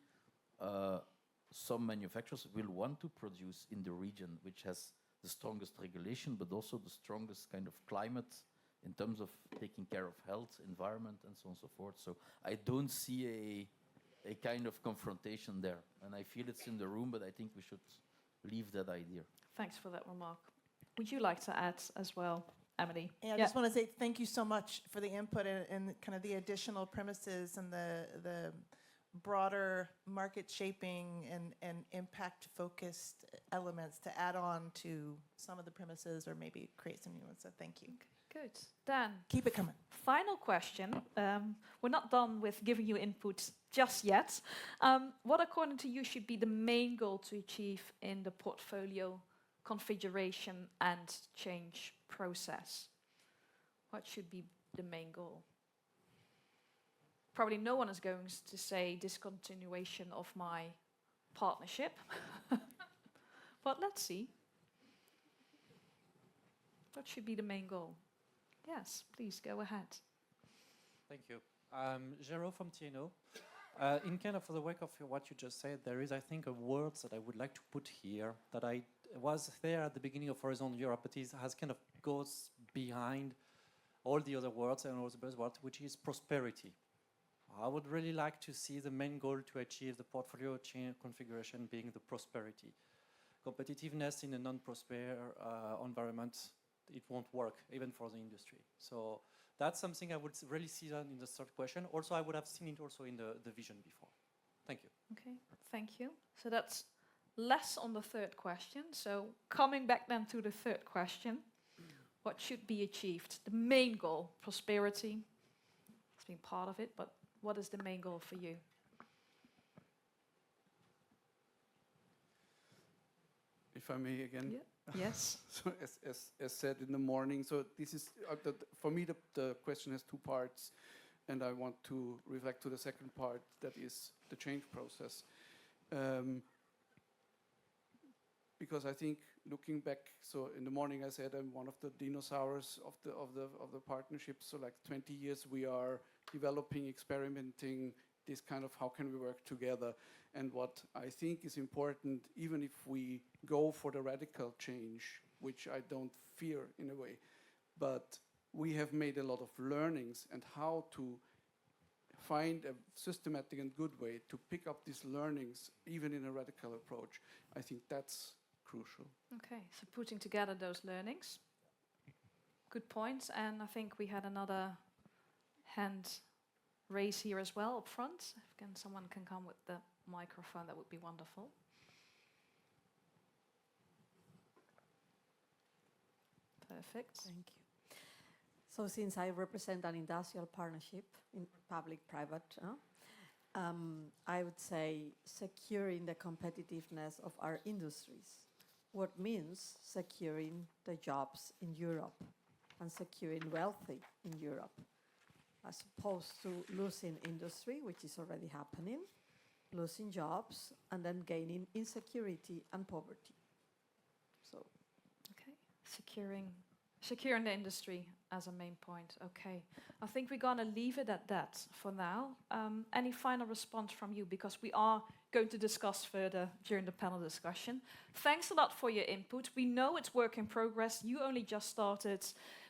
some manufacturers will want to produce in the region which has the strongest regulation, but also the strongest kind of climate in terms of taking care of health, environment, and so on and so forth. So I don't see a kind of confrontation there. And I feel it's in the room, but I think we should leave that idea. Thanks for that remark. Would you like to add as well, Emily? Yeah, I just want to say thank you so much for the input and kind of the additional premises and the broader market shaping and impact-focused elements to add on to some of the premises or maybe create some new ones. So thank you. Good. Dan, Keep it coming. final question. We're not done with giving you input just yet. What, according to you, should be the main goal to achieve in the portfolio configuration and change process? What should be the main goal? Probably no one is going to say discontinuation of my partnership, but let's see. What should be the main goal? Yes, please go ahead. Thank you. Jero from TNO. In kind of the wake of what you just said, there is, I think, a word that I would like to put here that I was there at the beginning of Horizon Europe, but it has kind of goes behind all the other words and all the buzzwords, which is prosperity. I would really like to see the main goal to achieve the portfolio configuration being the prosperity. Competitiveness in a non-prosper environment, it won't work, even for the industry. So that's something I would really see that in the third question. Also, I would have seen it also in the vision before. Thank you. Okay, thank you. So that's less on the third question. So coming back then to the third question, what should be achieved? The main goal, prosperity, it's been part of it, but what is the main goal for you? If I may again. Yeah. Yes. So as said in the morning, so this is, for me the question has two parts, and I want to reflect to the second part, that is the change process. Because I think looking back, so in the morning I said I'm one of the dinosaurs of the partnership. So like 20 years we are developing, experimenting, this kind of how can we work together. And what I think is important, even if we go for the radical change, which I don't fear in a way, but we have made a lot of learnings and how to find a systematic and good way to pick up these learnings, even in a radical approach. I think that's crucial. Okay, so putting together those learnings. Good points. And I think we had another hand raise here as well up front. If someone can come with the microphone, that would be wonderful. Perfect. Thank you. So since I represent an industrial partnership in public-private, I would say securing the competitiveness of our industries. What means securing the jobs in Europe and securing wealthy in Europe, as opposed to losing industry, which is already happening, losing jobs, and then gaining insecurity and poverty. So, okay, securing the industry as a main point. Okay, I think we're gonna leave it at that for now. Any final response from you, because we are going to discuss further during the panel discussion. Thanks a lot for your input. We know it's work in progress. You only just started.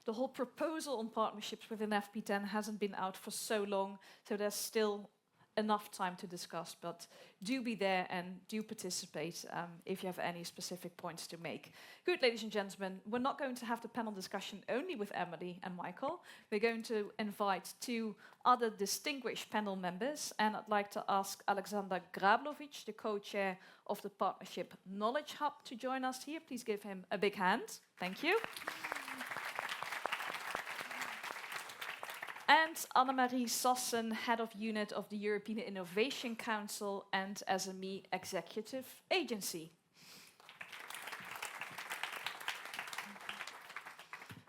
The whole proposal on partnerships within FP10 hasn't been out for so long, so there's still enough time to discuss, but do be there and do participate if you have any specific points to make. Good, ladies and gentlemen, we're not going to have the panel discussion only with Emily and Michael. We're going to invite two other distinguished panel members, and I'd like to ask Alexander Grablovic, the co-chair of the Partnership Knowledge Hub, to join us here. Please give him a big hand. Thank you. And Annemarie Sassen, Head of Unit of the European Innovation Council and SME Executive Agency.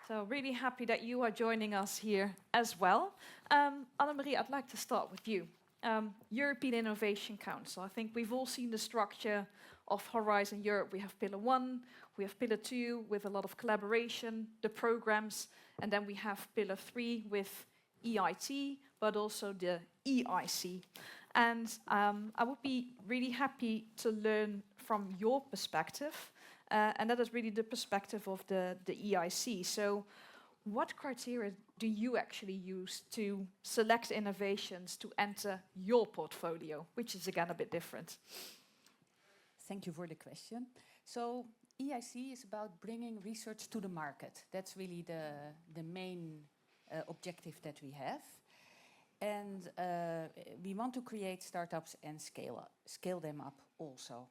So really happy that you are joining us here as well. Annemarie, I'd like to start with you. European Innovation Council. I think we've all seen the structure of Horizon Europe. We have Pillar 1, we have Pillar 2 with a lot of collaboration, the programs, and then we have Pillar 3 with EIT, but also the EIC. And I would be really happy to learn from your perspective, and that is really the perspective of the EIC. So what criteria do you actually use to select innovations to enter your portfolio, which is again a bit different? Thank you for the question. So EIC is about bringing research to the market. That's really the main objective that we have. And we want to create startups and scale them up also.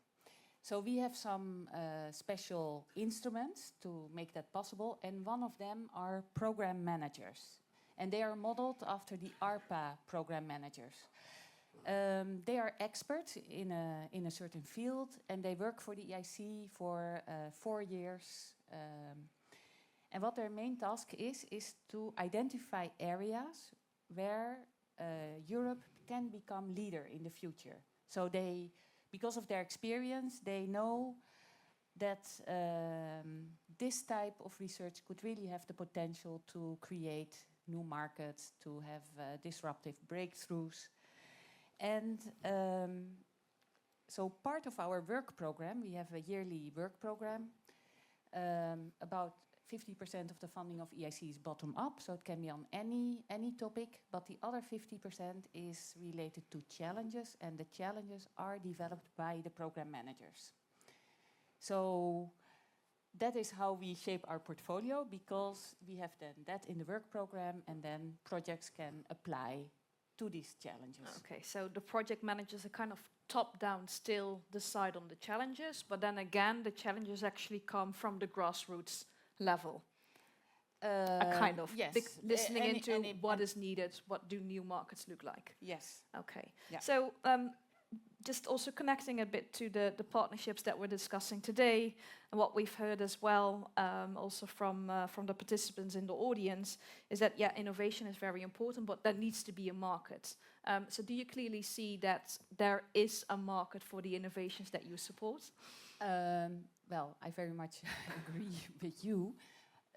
So we have some special instruments to make that possible, and one of them are program managers. And they are modeled after the ARPA program managers. They are experts in a certain field, and they work for the EIC for 4 years. And what their main task is to identify areas where Europe can become leader in the future. So they, because of their experience, they know that this type of research could really have the potential to create new markets, to have disruptive breakthroughs. And so part of our work program, we have a yearly work program. About 50% of the funding of EIC is bottom-up, so it can be on any topic, but the other 50% is related to challenges, and the challenges are developed by the program managers. So that is how we shape our portfolio, because we have then that in the work program, and then projects can apply to these challenges. Okay, so the project managers are kind of top-down still decide on the challenges, but then again, the challenges actually come from the grassroots level. A kind of yes, listening into what is needed, what do new markets look like. Yes. Okay. Yeah. So just also connecting a bit to the partnerships that we're discussing today, and what we've heard as well, also from the participants in the audience, is that innovation is very important, but there needs to be a market. So do you clearly see that there is a market for the innovations that you support? Well, I very much agree with you.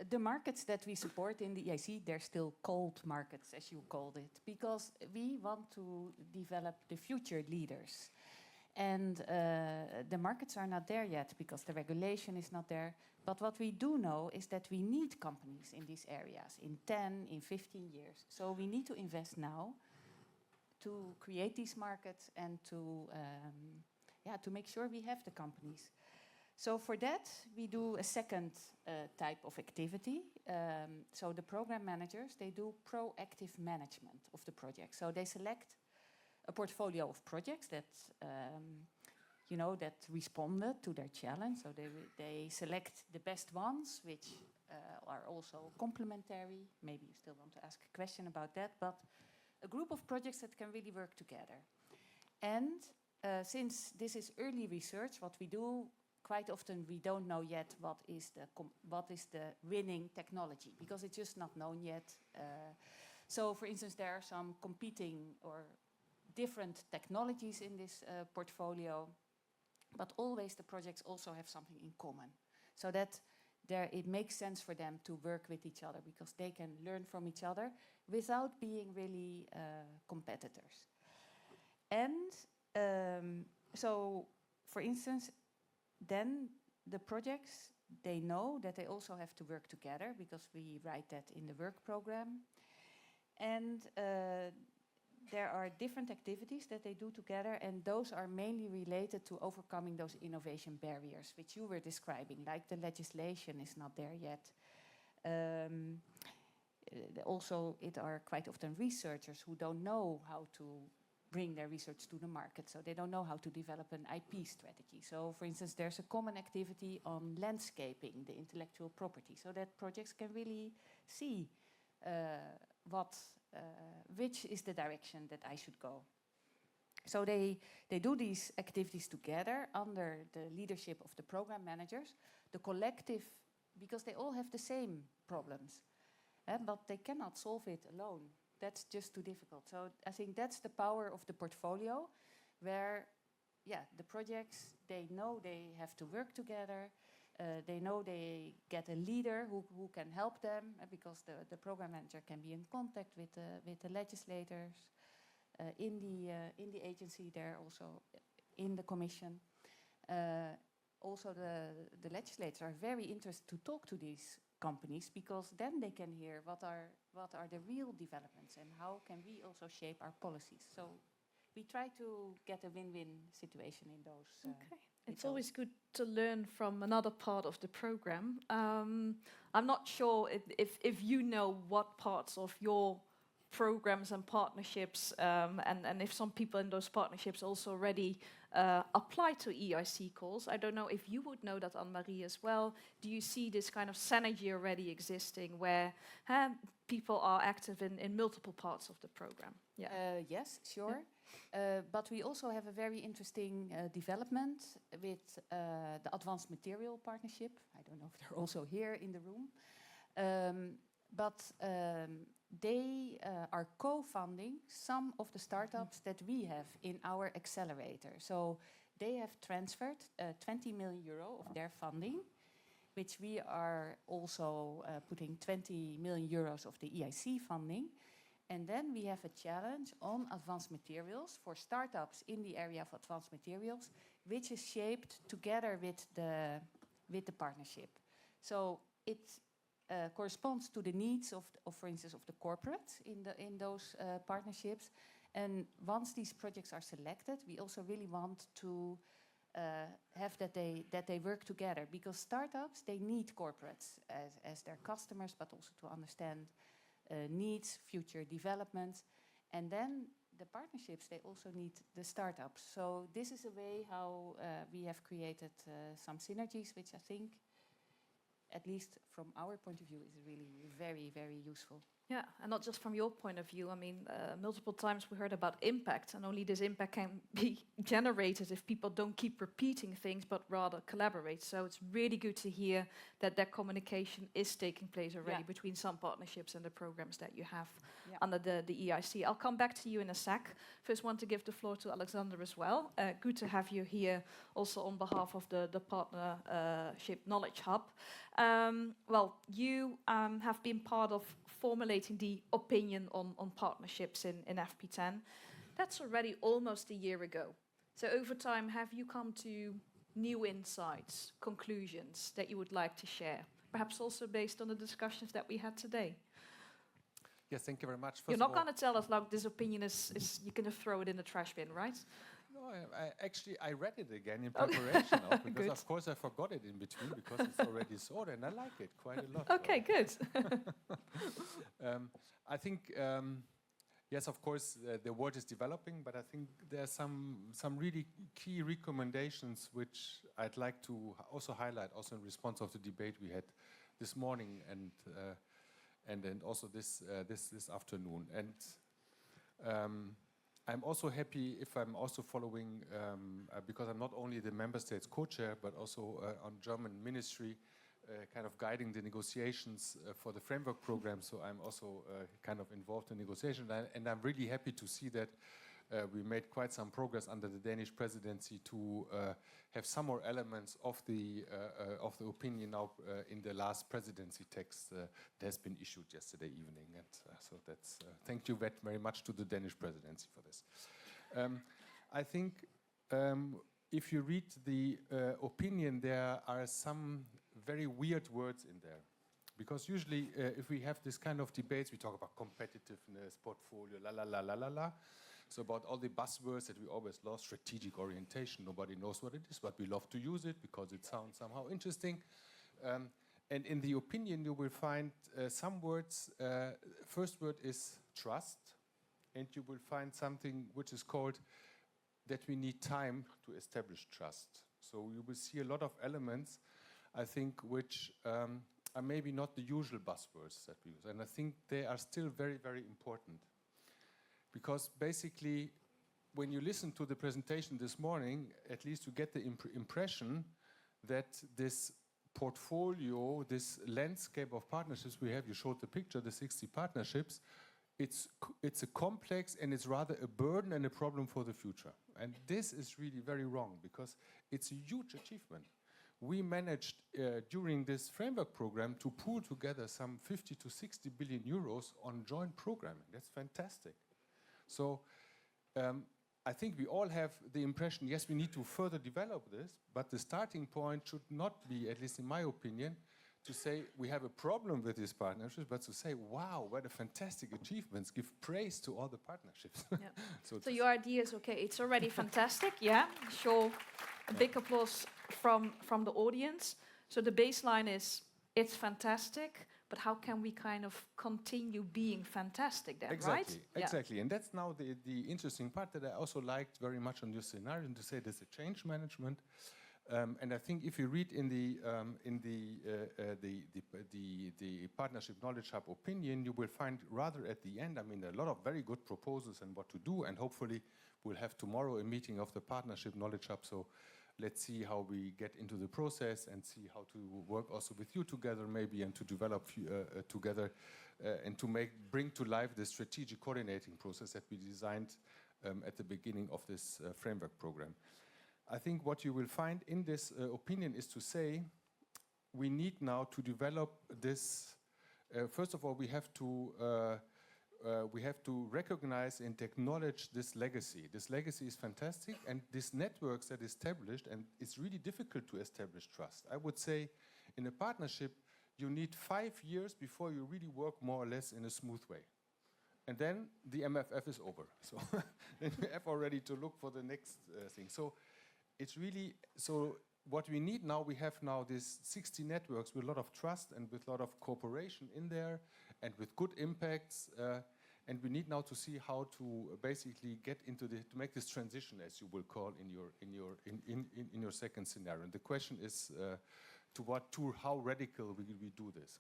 The markets that we support in the EIC, they're still cold markets, as you called it, because we want to develop the future leaders. And the markets are not there yet, because the regulation is not there. But what we do know is that we need companies in these areas in 10, in 15 years. So we need to invest now to create these markets and to make sure we have the companies. So for that, we do a second type of activity. So the program managers, they do proactive management of the project. So they select a portfolio of projects that, that responded to their challenge. So they select the best ones, which are also complementary. Maybe you still want to ask a question about that, but a group of projects that can really work together. And since this is early research, what we do, quite often we don't know yet what is the winning technology, because it's just not known yet. So for instance, there are some competing or different technologies in this portfolio, but always the projects also have something in common, so that it makes sense for them to work with each other, because they can learn from each other without being really competitors. And so, for instance, then the projects, they know that they also have to work together, because we write that in the work program. And there are different activities that they do together, and those are mainly related to overcoming those innovation barriers, which you were describing, like the legislation is not there yet. Also, it are quite often researchers who don't know how to bring their research to the market, so they don't know how to develop an IP strategy. So, for instance, there's a common activity on landscaping, the intellectual property, so that projects can really see which is the direction that I should go. So they do these activities together under the leadership of the program managers. The collective because they all have the same problems, but they cannot solve it alone. That's just too difficult. So I think that's the power of the portfolio, where, the projects, they know they have to work together. They know they get a leader who can help them, because the program manager can be in contact with the legislators in the agency there, also in the commission. Also, the legislators are very interested to talk to these companies, because then they can hear what are the real developments and how can we also shape our policies. So we try to get a win-win situation in those. Okay. It's always good to learn from another part of the program. I'm not sure if you know what parts of your programs and partnerships, and if some people in those partnerships also already apply to EIC calls. I don't know if you would know that, Anne-Marie, as well. Do you see this kind of synergy already existing where people are active in multiple parts of the program? Yeah. Yes, sure. But we also have a very interesting development with the Advanced Material Partnership. I don't know if they're also here in the room. But they are co-funding some of the startups that we have in our accelerator. So they have transferred 20 million euro of their funding, which we are also putting 20 million euros of the EIC funding. And then we have a challenge on advanced materials for startups in the area of advanced materials, which is shaped together with the partnership. So it corresponds to the needs of for instance, of the corporate in those partnerships. And once these projects are selected, we also really want to have that they work together, because startups, they need corporates as their customers, but also to understand needs, future developments. And then the partnerships, they also need the startups. So this is a way how we have created some synergies, which I think, at least from our point of view, is really very, very useful. Yeah, and not just from your point of view. I mean, multiple times we heard about impact, and only this impact can be generated if people don't keep repeating things, but rather collaborate. So it's really good to hear that communication is taking place already between some partnerships and the programs that you have under the EIC. I'll come back to you in a sec. First, want to give the floor to Alexander as well. Good to have you here, also on behalf of the Partnership Knowledge Hub. Well, you have been part of formulating the opinion on partnerships in FP10. That's already almost a year ago. So over time, have you come to new insights, conclusions that you would like to share? Perhaps also based on the discussions that we had today. Yes, thank you very much. You're not going to tell us like this opinion is you're going to throw it in the trash bin, right? No, I read it again in preparation of, because of course I forgot it in between because it's already sorted and I like it quite a lot. Okay, good. I think, yes, of course, the world is developing, but I think there are some really key recommendations which I'd like to also highlight, also in response of the debate we had this morning and then also this afternoon. And I'm also happy if I'm also following, because I'm not only the member states co-chair, but also on German ministry, kind of guiding the negotiations for the framework program. So I'm also kind of involved in negotiation, and I'm really happy to see that we made quite some progress under the Danish presidency to have some more elements of the opinion now in the last presidency text that has been issued yesterday evening. And so that's thank you very much to the Danish presidency for this. I think if you read the opinion, there are some very weird words in there. Because usually if we have this kind of debates, we talk about competitiveness, portfolio, la la la la la la. So about all the buzzwords that we always lost, strategic orientation, nobody knows what it is, but we love to use it because it sounds somehow interesting. And in the opinion, you will find some words. First word is trust, and you will find something which is called that we need time to establish trust. So you will see a lot of elements, I think, which are maybe not the usual buzzwords that we use. And I think they are still very, very important. Because basically, when you listen to the presentation this morning, at least you get the impression that this portfolio, this landscape of partnerships we have, you showed the picture, the 60 partnerships, it's a complex and it's rather a burden and a problem for the future. And this is really very wrong because it's a huge achievement. We managed during this framework program to pool together some 50 to 60 billion euros on joint programming. That's fantastic. So I think we all have the impression, yes, we need to further develop this, but the starting point should not be, at least in my opinion, to say we have a problem with these partnerships, but to say, wow, what a fantastic achievements, give praise to all the partnerships. Yeah. So your idea is, okay, it's already fantastic, yeah, sure, a big applause from the audience. So the baseline is, it's fantastic, but how can we kind of continue being fantastic then, right? Exactly, and that's now the interesting part that I also liked very much on your scenario, and to say there's a change management. And I think if you read in the Partnership Knowledge Hub opinion, you will find rather at the end, I mean, a lot of very good proposals and what to do, and hopefully we'll have tomorrow a meeting of the Partnership Knowledge Hub, so let's see how we get into the process and see how to work also with you together maybe and to develop together and to bring to life the strategic coordinating process that we designed at the beginning of this framework program. I think what you will find in this opinion is to say we need now to develop this. First of all, we have to recognize and acknowledge this legacy. This legacy is fantastic, and these networks that established, and it's really difficult to establish trust. I would say in a partnership, you need 5 years before you really work more or less in a smooth way. And then the MFF is over. So then you have already to look for the next thing. So it's really, so what we need now, we have now these 60 networks with a lot of trust and with a lot of cooperation in there and with good impacts. And we need now to see how to basically get into to make this transition, as you will call in your second scenario. And the question is, how radical will we do this?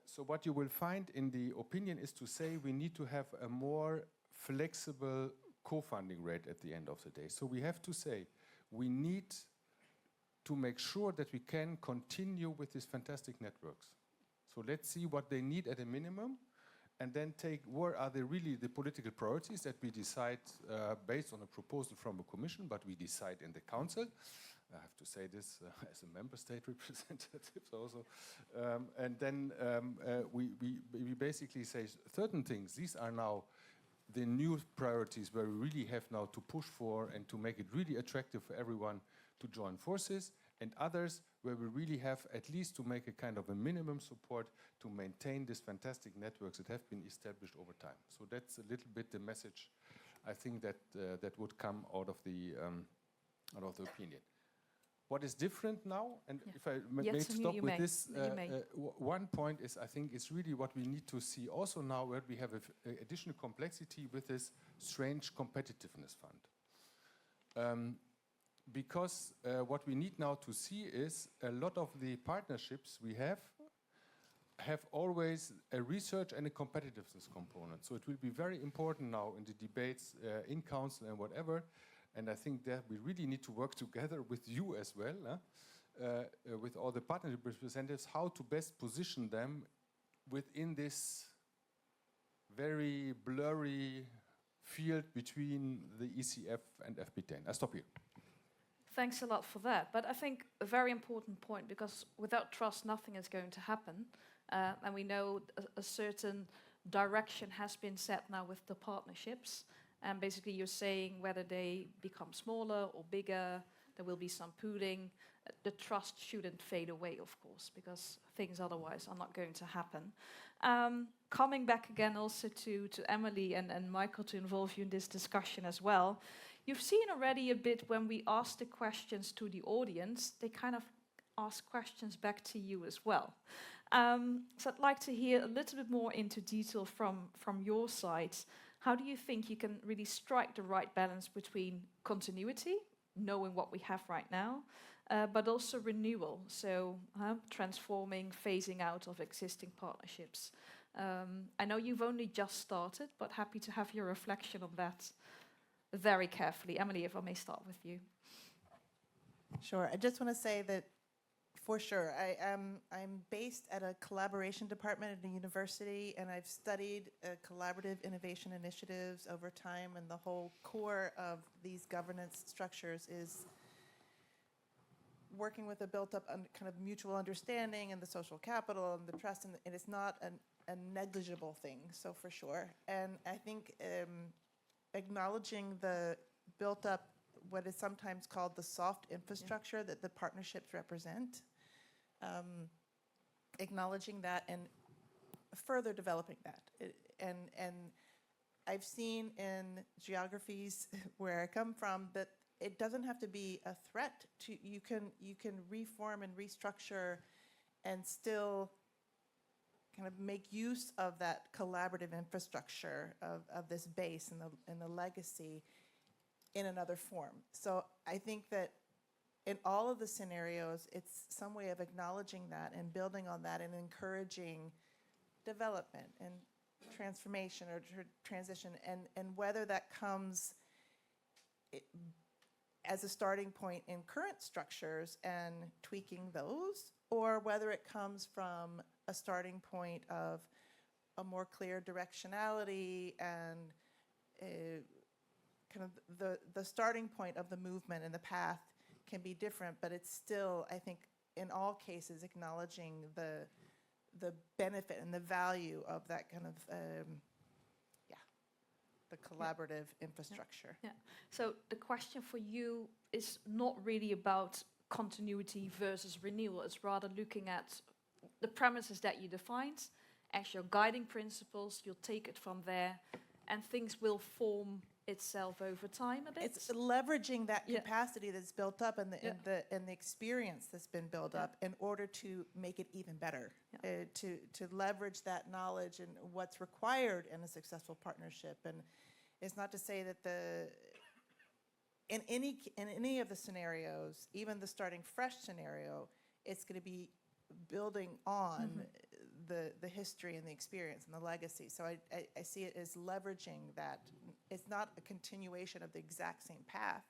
So what you will find in the opinion is to say we need to have a more flexible co-funding rate at the end of the day. So we have to say we need to make sure that we can continue with these fantastic networks. So let's see what they need at a minimum, and then take where are they really the political priorities that we decide based on a proposal from the Commission, but we decide in the Council. I have to say this as a member state representative also. And then we basically say certain things. These are now the new priorities where we really have now to push for and to make it really attractive for everyone to join forces, and others where we really have at least to make a kind of a minimum support to maintain these fantastic networks that have been established over time. So that's a little bit the message I think that that would come out of the opinion. What is different now, and if I may stop with this, one point is I think it's really what we need to see also now where we have additional complexity with this strange competitiveness fund. Because what we need now to see is a lot of the partnerships we have always a research and a competitiveness component. So it will be very important now in the debates in Council and whatever. And I think that we really need to work together with you as well, with all the partnership representatives, how to best position them within this very blurry field between the ECF and FP10. I stop here. Thanks a lot for that. But I think a very important point, because without trust, nothing is going to happen. And we know a certain direction has been set now with the partnerships. And basically you're saying whether they become smaller or bigger, there will be some pooling. The trust shouldn't fade away, of course, because things otherwise are not going to happen. Coming back again also to Emily and Michael to involve you in this discussion as well. You've seen already a bit when we ask the questions to the audience, they kind of ask questions back to you as well. So I'd like to hear a little bit more into detail from your side. How do you think you can really strike the right balance between continuity, knowing what we have right now, but also renewal, so transforming, phasing out of existing partnerships? I know you've only just started, but happy to have your reflection on that very carefully. Emily, if I may start with you. Sure. I just want to say that For sure. I'm based at a collaboration department at a university, and I've studied collaborative innovation initiatives over time, and the whole core of these governance structures is working with a built-up kind of mutual understanding and the social capital and the trust, and it's not a negligible thing, so for sure. And I think acknowledging the built-up, what is sometimes called the soft infrastructure that the partnerships represent, acknowledging that and further developing that. And I've seen in geographies where I come from that it doesn't have to be a threat to, you can reform and restructure and still kind of make use of that collaborative infrastructure of this base and the legacy in another form. So I think that in all of the scenarios, it's some way of acknowledging that and building on that and encouraging development and transformation or transition, and whether that comes as a starting point in current structures and tweaking those, or whether it comes from a starting point of a more clear directionality and kind of the starting point of the movement and the path can be different, but it's still, I think, in all cases, acknowledging the benefit and the value of that kind of, the collaborative infrastructure. Yeah. So the question for you is not really about continuity versus renewal. It's rather looking at the premises that you defined as your guiding principles. You'll take it from there, and things will form itself over time a bit. It's leveraging that capacity that's built up and the experience that's been built up in order to make it even better. To leverage that knowledge and what's required in a successful partnership. And it's not to say that in any of the scenarios, even the starting fresh scenario, it's going to be building on the history and the experience and the legacy. So I see it as leveraging that. It's not a continuation of the exact same path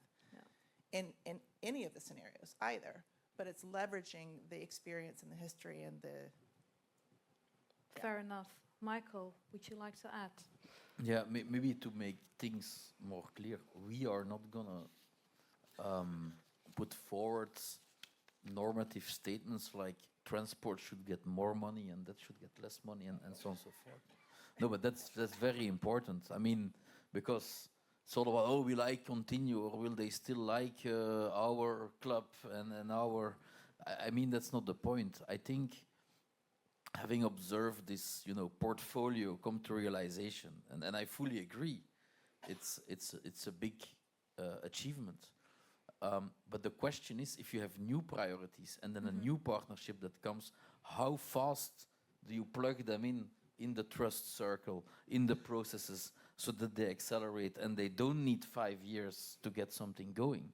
in any of the scenarios either, but it's leveraging the experience and the history and the... Fair enough. Michael, would you like to add? Yeah, maybe to make things more clear, we are not gonna put forward normative statements like transport should get more money and that should get less money and so on and so forth. No, but that's very important. I mean, because sort of, oh, will I continue or will they still like our club and our... I mean, that's not the point. I think having observed this, portfolio come to realization, and I fully agree, it's a big achievement. But the question is, if you have new priorities and then a new partnership that comes, how fast do you plug them in the trust circle, in the processes, so that they accelerate and they don't need 5 years to get something going?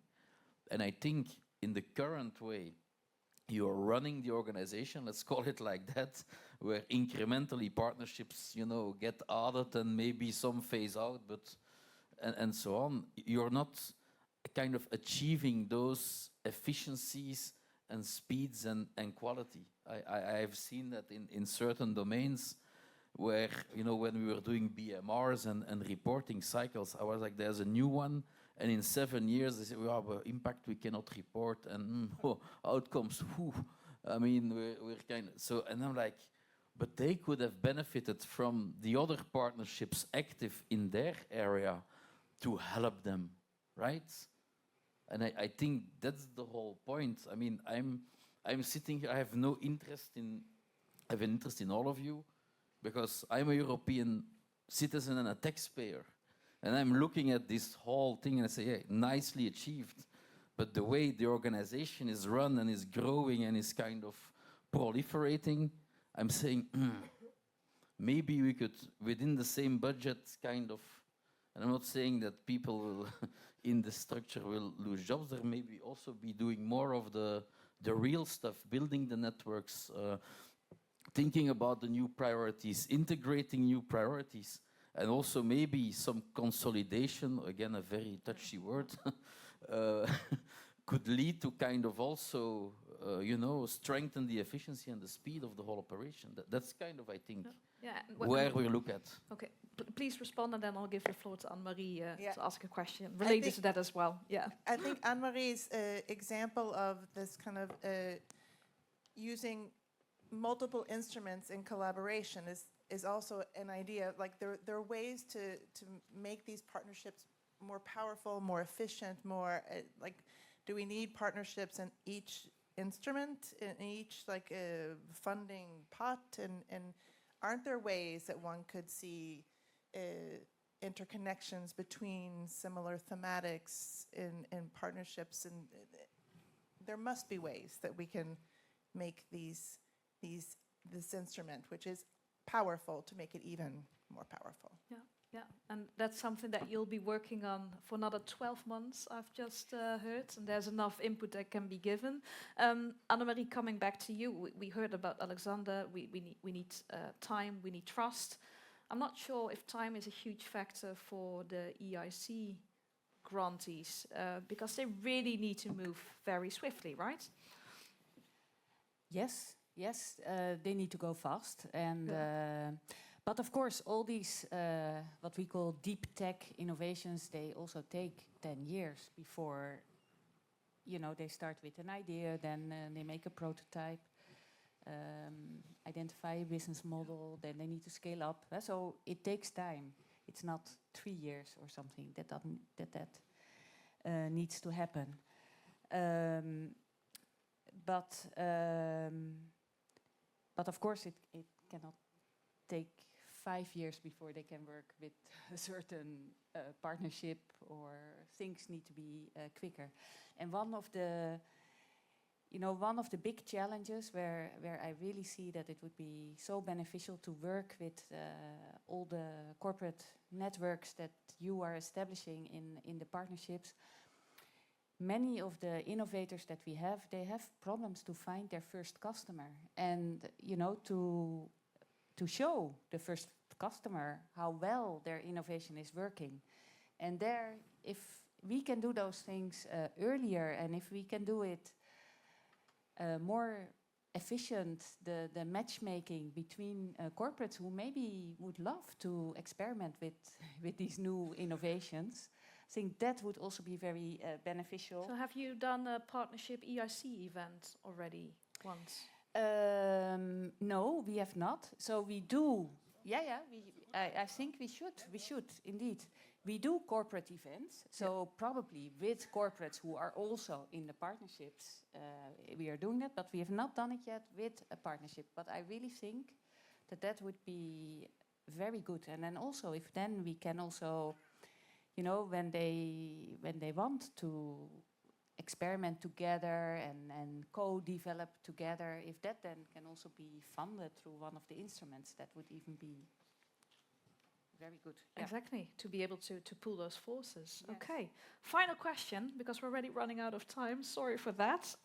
And I think in the current way, you're running the organization, let's call it like that, where incrementally partnerships, get added and maybe some phase out, but and so on. You're not kind of achieving those efficiencies and speeds and quality. I have seen that in certain domains where, when we were doing BMRs and reporting cycles, I was like, there's a new one, and in 7 years, they say, well, impact we cannot report, and outcomes, I mean, we're kind of, so, and I'm like, but they could have benefited from the other partnerships active in their area to help them, right? And I think that's the whole point. I mean, I'm sitting here, I have no interest in, I have an interest in all of you, because I'm a European citizen and a taxpayer. And I'm looking at this whole thing and I say, hey, nicely achieved. But the way the organization is run and is growing and is kind of proliferating, I'm saying, maybe we could, within the same budget, kind of, and I'm not saying that people will in the structure will lose jobs. There maybe also be doing more of the real stuff, building the networks, thinking about the new priorities, integrating new priorities, and also maybe some consolidation, again, a very touchy word, could lead to kind of also strengthen the efficiency and the speed of the whole operation. That's kind of, I think, and where we look at. Okay, please respond, and then I'll give the floor to Anne-Marie to ask a question I related think- to that as well. Yeah. I think Anne-Marie's example of this kind of using multiple instruments in collaboration is also an idea. Like there are ways to make these partnerships more powerful, more efficient, more do we need partnerships in each instrument, in each funding pot, and aren't there ways that one could see interconnections between similar thematics in partnerships, and there must be ways that we can make this instrument, which is powerful, to make it even more powerful. Yeah, and that's something that you'll be working on for another 12 months, I've just heard, and there's enough input that can be given. Anne-Marie, coming back to you, we heard about Alexander, we need time, we need trust. I'm not sure if time is a huge factor for the EIC grantees, because they really need to move very swiftly, right? Yes, they need to go fast, and but of course, all these what we call deep tech innovations, they also take 10 years before, they start with an idea, then they make a prototype, identify a business model, then they need to scale up. So it takes time. It's not 3 years or something that needs to happen. But of course, it cannot take 5 years before they can work with a certain partnership, or things need to be quicker. And one of the big challenges where I really see that it would be so beneficial to work with all the corporate networks that you are establishing in the partnerships. Many of the innovators that we have, they have problems to find their first customer, and to show the first customer how well their innovation is working. And there, if we can do those things earlier, and if we can do it more efficient, the matchmaking between corporates who maybe would love to experiment with these new innovations, I think that would also be very beneficial. So have you done a partnership EIC event already once? No, we have not. So we do. I think we should indeed. We do corporate events, so probably with corporates who are also in the partnerships, we are doing that, but we have not done it yet with a partnership. But I really think that would be very good. And then also, if then we can also, when they want to experiment together and co-develop together, if that then can also be funded through one of the instruments, that would even be very good. Exactly, to be able to pool those forces. Yes. Okay, final question, because we're already running out of time, sorry for that.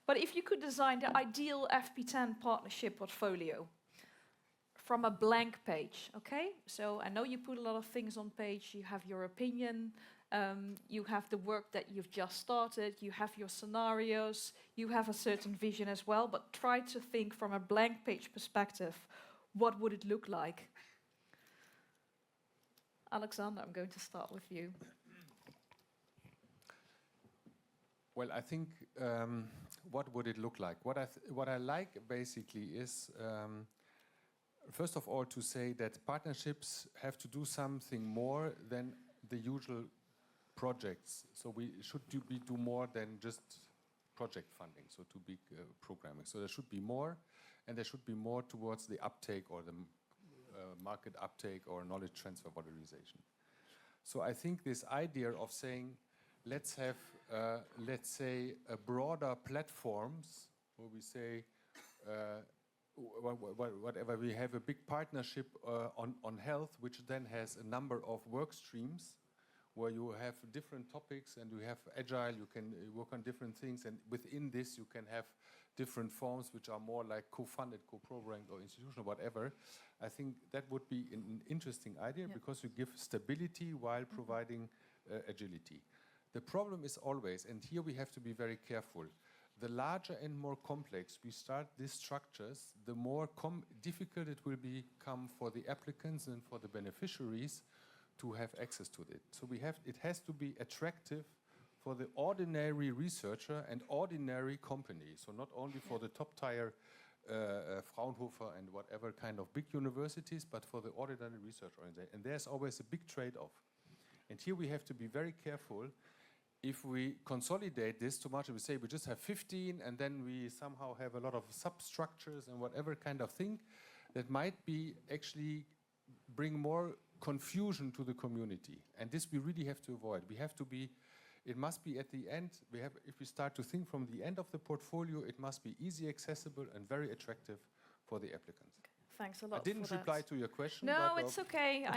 But if you could design the ideal FP10 partnership portfolio from a blank page, okay? So I know you put a lot of things on page, you have your opinion, you have the work that you've just started, you have your scenarios, you have a certain vision as well, but try to think from a blank page perspective, what would it look like? Alexander, I'm going to start with you. Well, I think, what would it look like? What I like basically is, first of all, to say that partnerships have to do something more than the usual projects. So we should do more than just project funding, so too big programming. So there should be more, and there should be more towards the uptake or the market uptake or knowledge transfer valorization. So I think this idea of saying, let's have, let's say, a broader platforms where we say, whatever, we have a big partnership on health, which then has a number of work streams where you have different topics and you have agile, you can work on different things, and within this you can have different forms which are more like co-funded, co-programmed or institutional, whatever. I think that would be an interesting idea because you give stability while providing agility. The problem is always, and here we have to be very careful, the larger and more complex we start these structures, the more difficult it will become for the applicants and for the beneficiaries to have access to it. So it has to be attractive for the ordinary researcher and ordinary company. So not only for the top tier Fraunhofer and whatever kind of big universities, but for the ordinary research organization. And there's always a big trade-off. And here we have to be very careful. If we consolidate this too much and we say we just have 15 and then we somehow have a lot of substructures and whatever kind of thing, that might be actually bring more confusion to the community. And this we really have to avoid. We have to be, it must be at the end, if we start to think from the end of the portfolio, it must be easy accessible and very attractive for the applicants. Thanks a lot. I didn't reply to your question. No, but it's okay.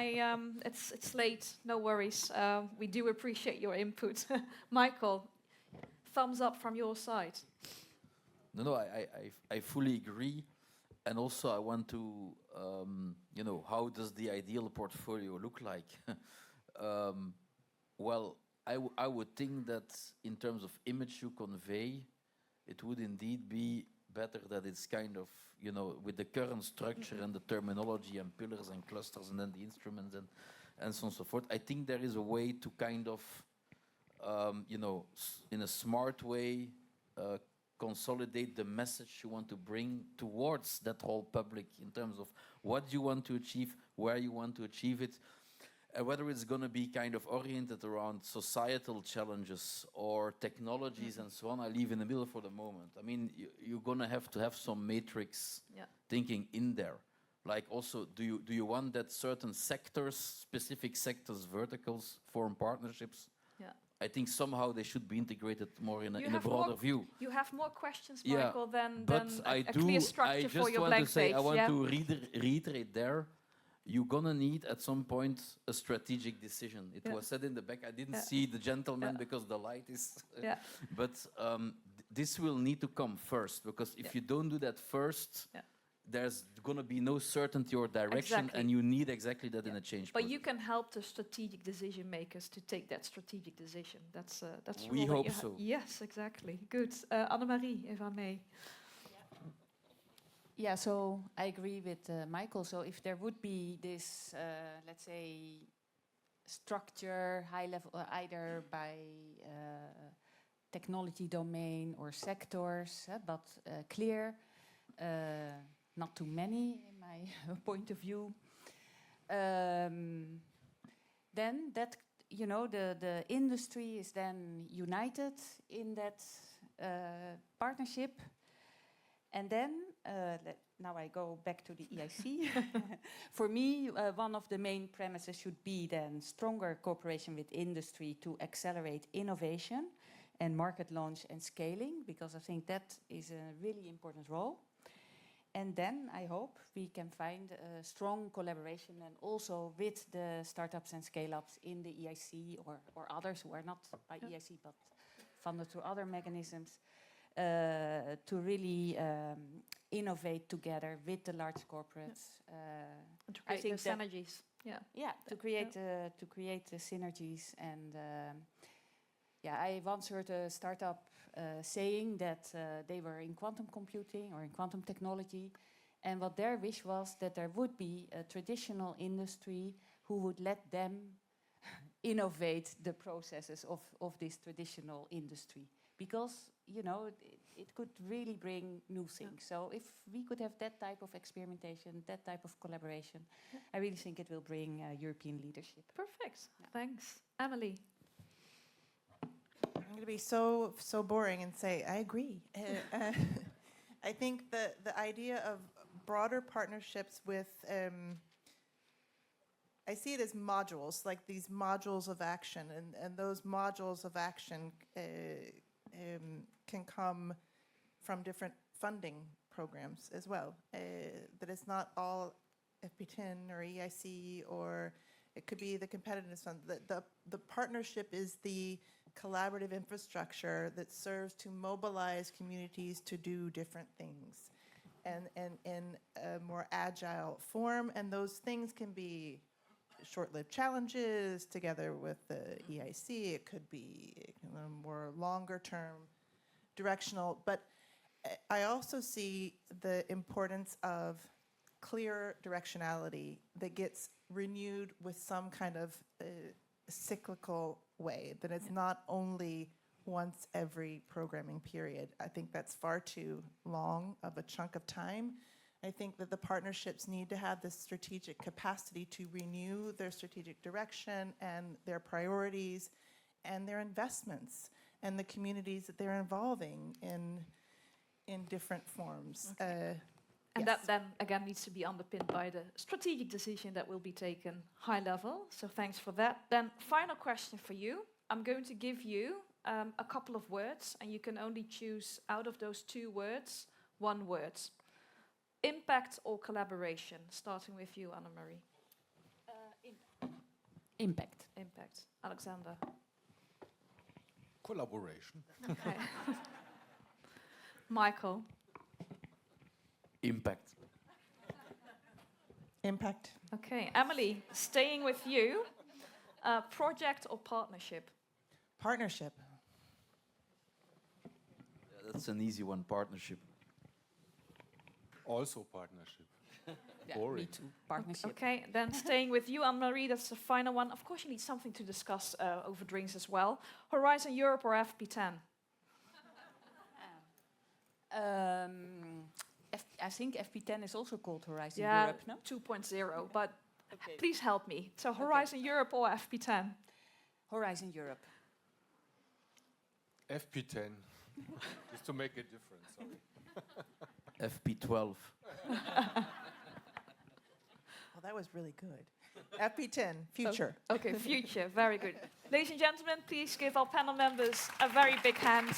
It's late. No worries. We do appreciate your input. Michael, thumbs up from your side. No, I fully agree. And also I want to, how does the ideal portfolio look like? Well, I would think that in terms of image you convey, it would indeed be better that it's kind of, with the current structure and the terminology and pillars and clusters and then the instruments and so on and so forth. I think there is a way to kind of, in a smart way, consolidate the message you want to bring towards that whole public in terms of what you want to achieve, where you want to achieve it, whether it's going to be kind of oriented around societal challenges or technologies and so on. I leave in the middle for the moment. I mean, you're going to have some matrix thinking in there. Like also, do you want that certain sectors, specific sectors, verticals form partnerships? Yeah. I think somehow they should be integrated more in a broader view. You have more questions, Michael, than I a clear structure for your blank page. I want to reiterate there. You're gonna need at some point a strategic decision. It was said in the back. I didn't see the gentleman because the light is. But this will need to come first, because if you don't do that first, there's gonna be no certainty or direction, and you need exactly that in a change. But you can help the strategic decision makers to take that strategic decision. That's we hope so. Yes, exactly. Good, Annemarie, if I may. Yeah, so I agree with Michael. So if there would be this, let's say, structure, high level, either by technology domain or sectors, but clear, not too many in my point of view, then that, the industry is then united in that partnership. And then, now I go back to the EIC. For me, one of the main premises should be then stronger cooperation with industry to accelerate innovation and market launch and scaling, because I think that is a really important role. And then I hope we can find a strong collaboration and also with the startups and scale-ups in the EIC or others who are not by EIC but funded through other mechanisms, to really innovate together with the large corporates. And to create those synergies. To create the synergies. And I once heard a startup saying that they were in quantum computing or in quantum technology, and what their wish was that there would be a traditional industry who would let them innovate the processes of this traditional industry. Because, it could really bring new things. So if we could have that type of experimentation, that type of collaboration, I really think it will bring European leadership. Perfect. Thanks. Emily. I'm going to be so boring and say, I agree. I think the idea of broader partnerships with, I see it as modules, like these modules of action, and those modules of action can come from different funding programs as well. That it's not all FP10 or EIC, or it could be the competitiveness fund. The partnership is the collaborative infrastructure that serves to mobilize communities to do different things, and in a more agile form. And those things can be short-lived challenges together with the EIC. It could be more longer-term directional, but I also see the importance of clear directionality that gets renewed with some kind of cyclical way, that it's not only once every programming period. I think that's far too long of a chunk of time. I think that the partnerships need to have this strategic capacity to renew their strategic direction and their priorities and their investments and the communities that they're involving in different forms. And that then again needs to be underpinned by the strategic decision that will be taken high level. So thanks for that. Then final question for you. I'm going to give you a couple of words, and you can only choose out of those 2 words, 1 word. Impact or collaboration? Starting with you, Annemarie. Impact. Impact. Alexander. Collaboration. Okay. Michael. Impact. Impact. Okay. Emily, staying with you. Project or partnership? Partnership. Yeah, that's an easy one, partnership. Also partnership. Yeah, Boring. me too. Partnership. Okay, then staying with you, Anne-Marie, that's the final one. Of course, you need something to discuss over drinks as well. Horizon Europe or FP10? I think FP10 is also called Horizon Yeah, Europe, no? 2.0, but please help me. So Horizon Europe or FP10? Horizon Europe. FP10. Just to make a difference, sorry. FP12. Well, that was really good. FP10, future. Okay, future, very good. Ladies and gentlemen, please give our panel members a very big hand.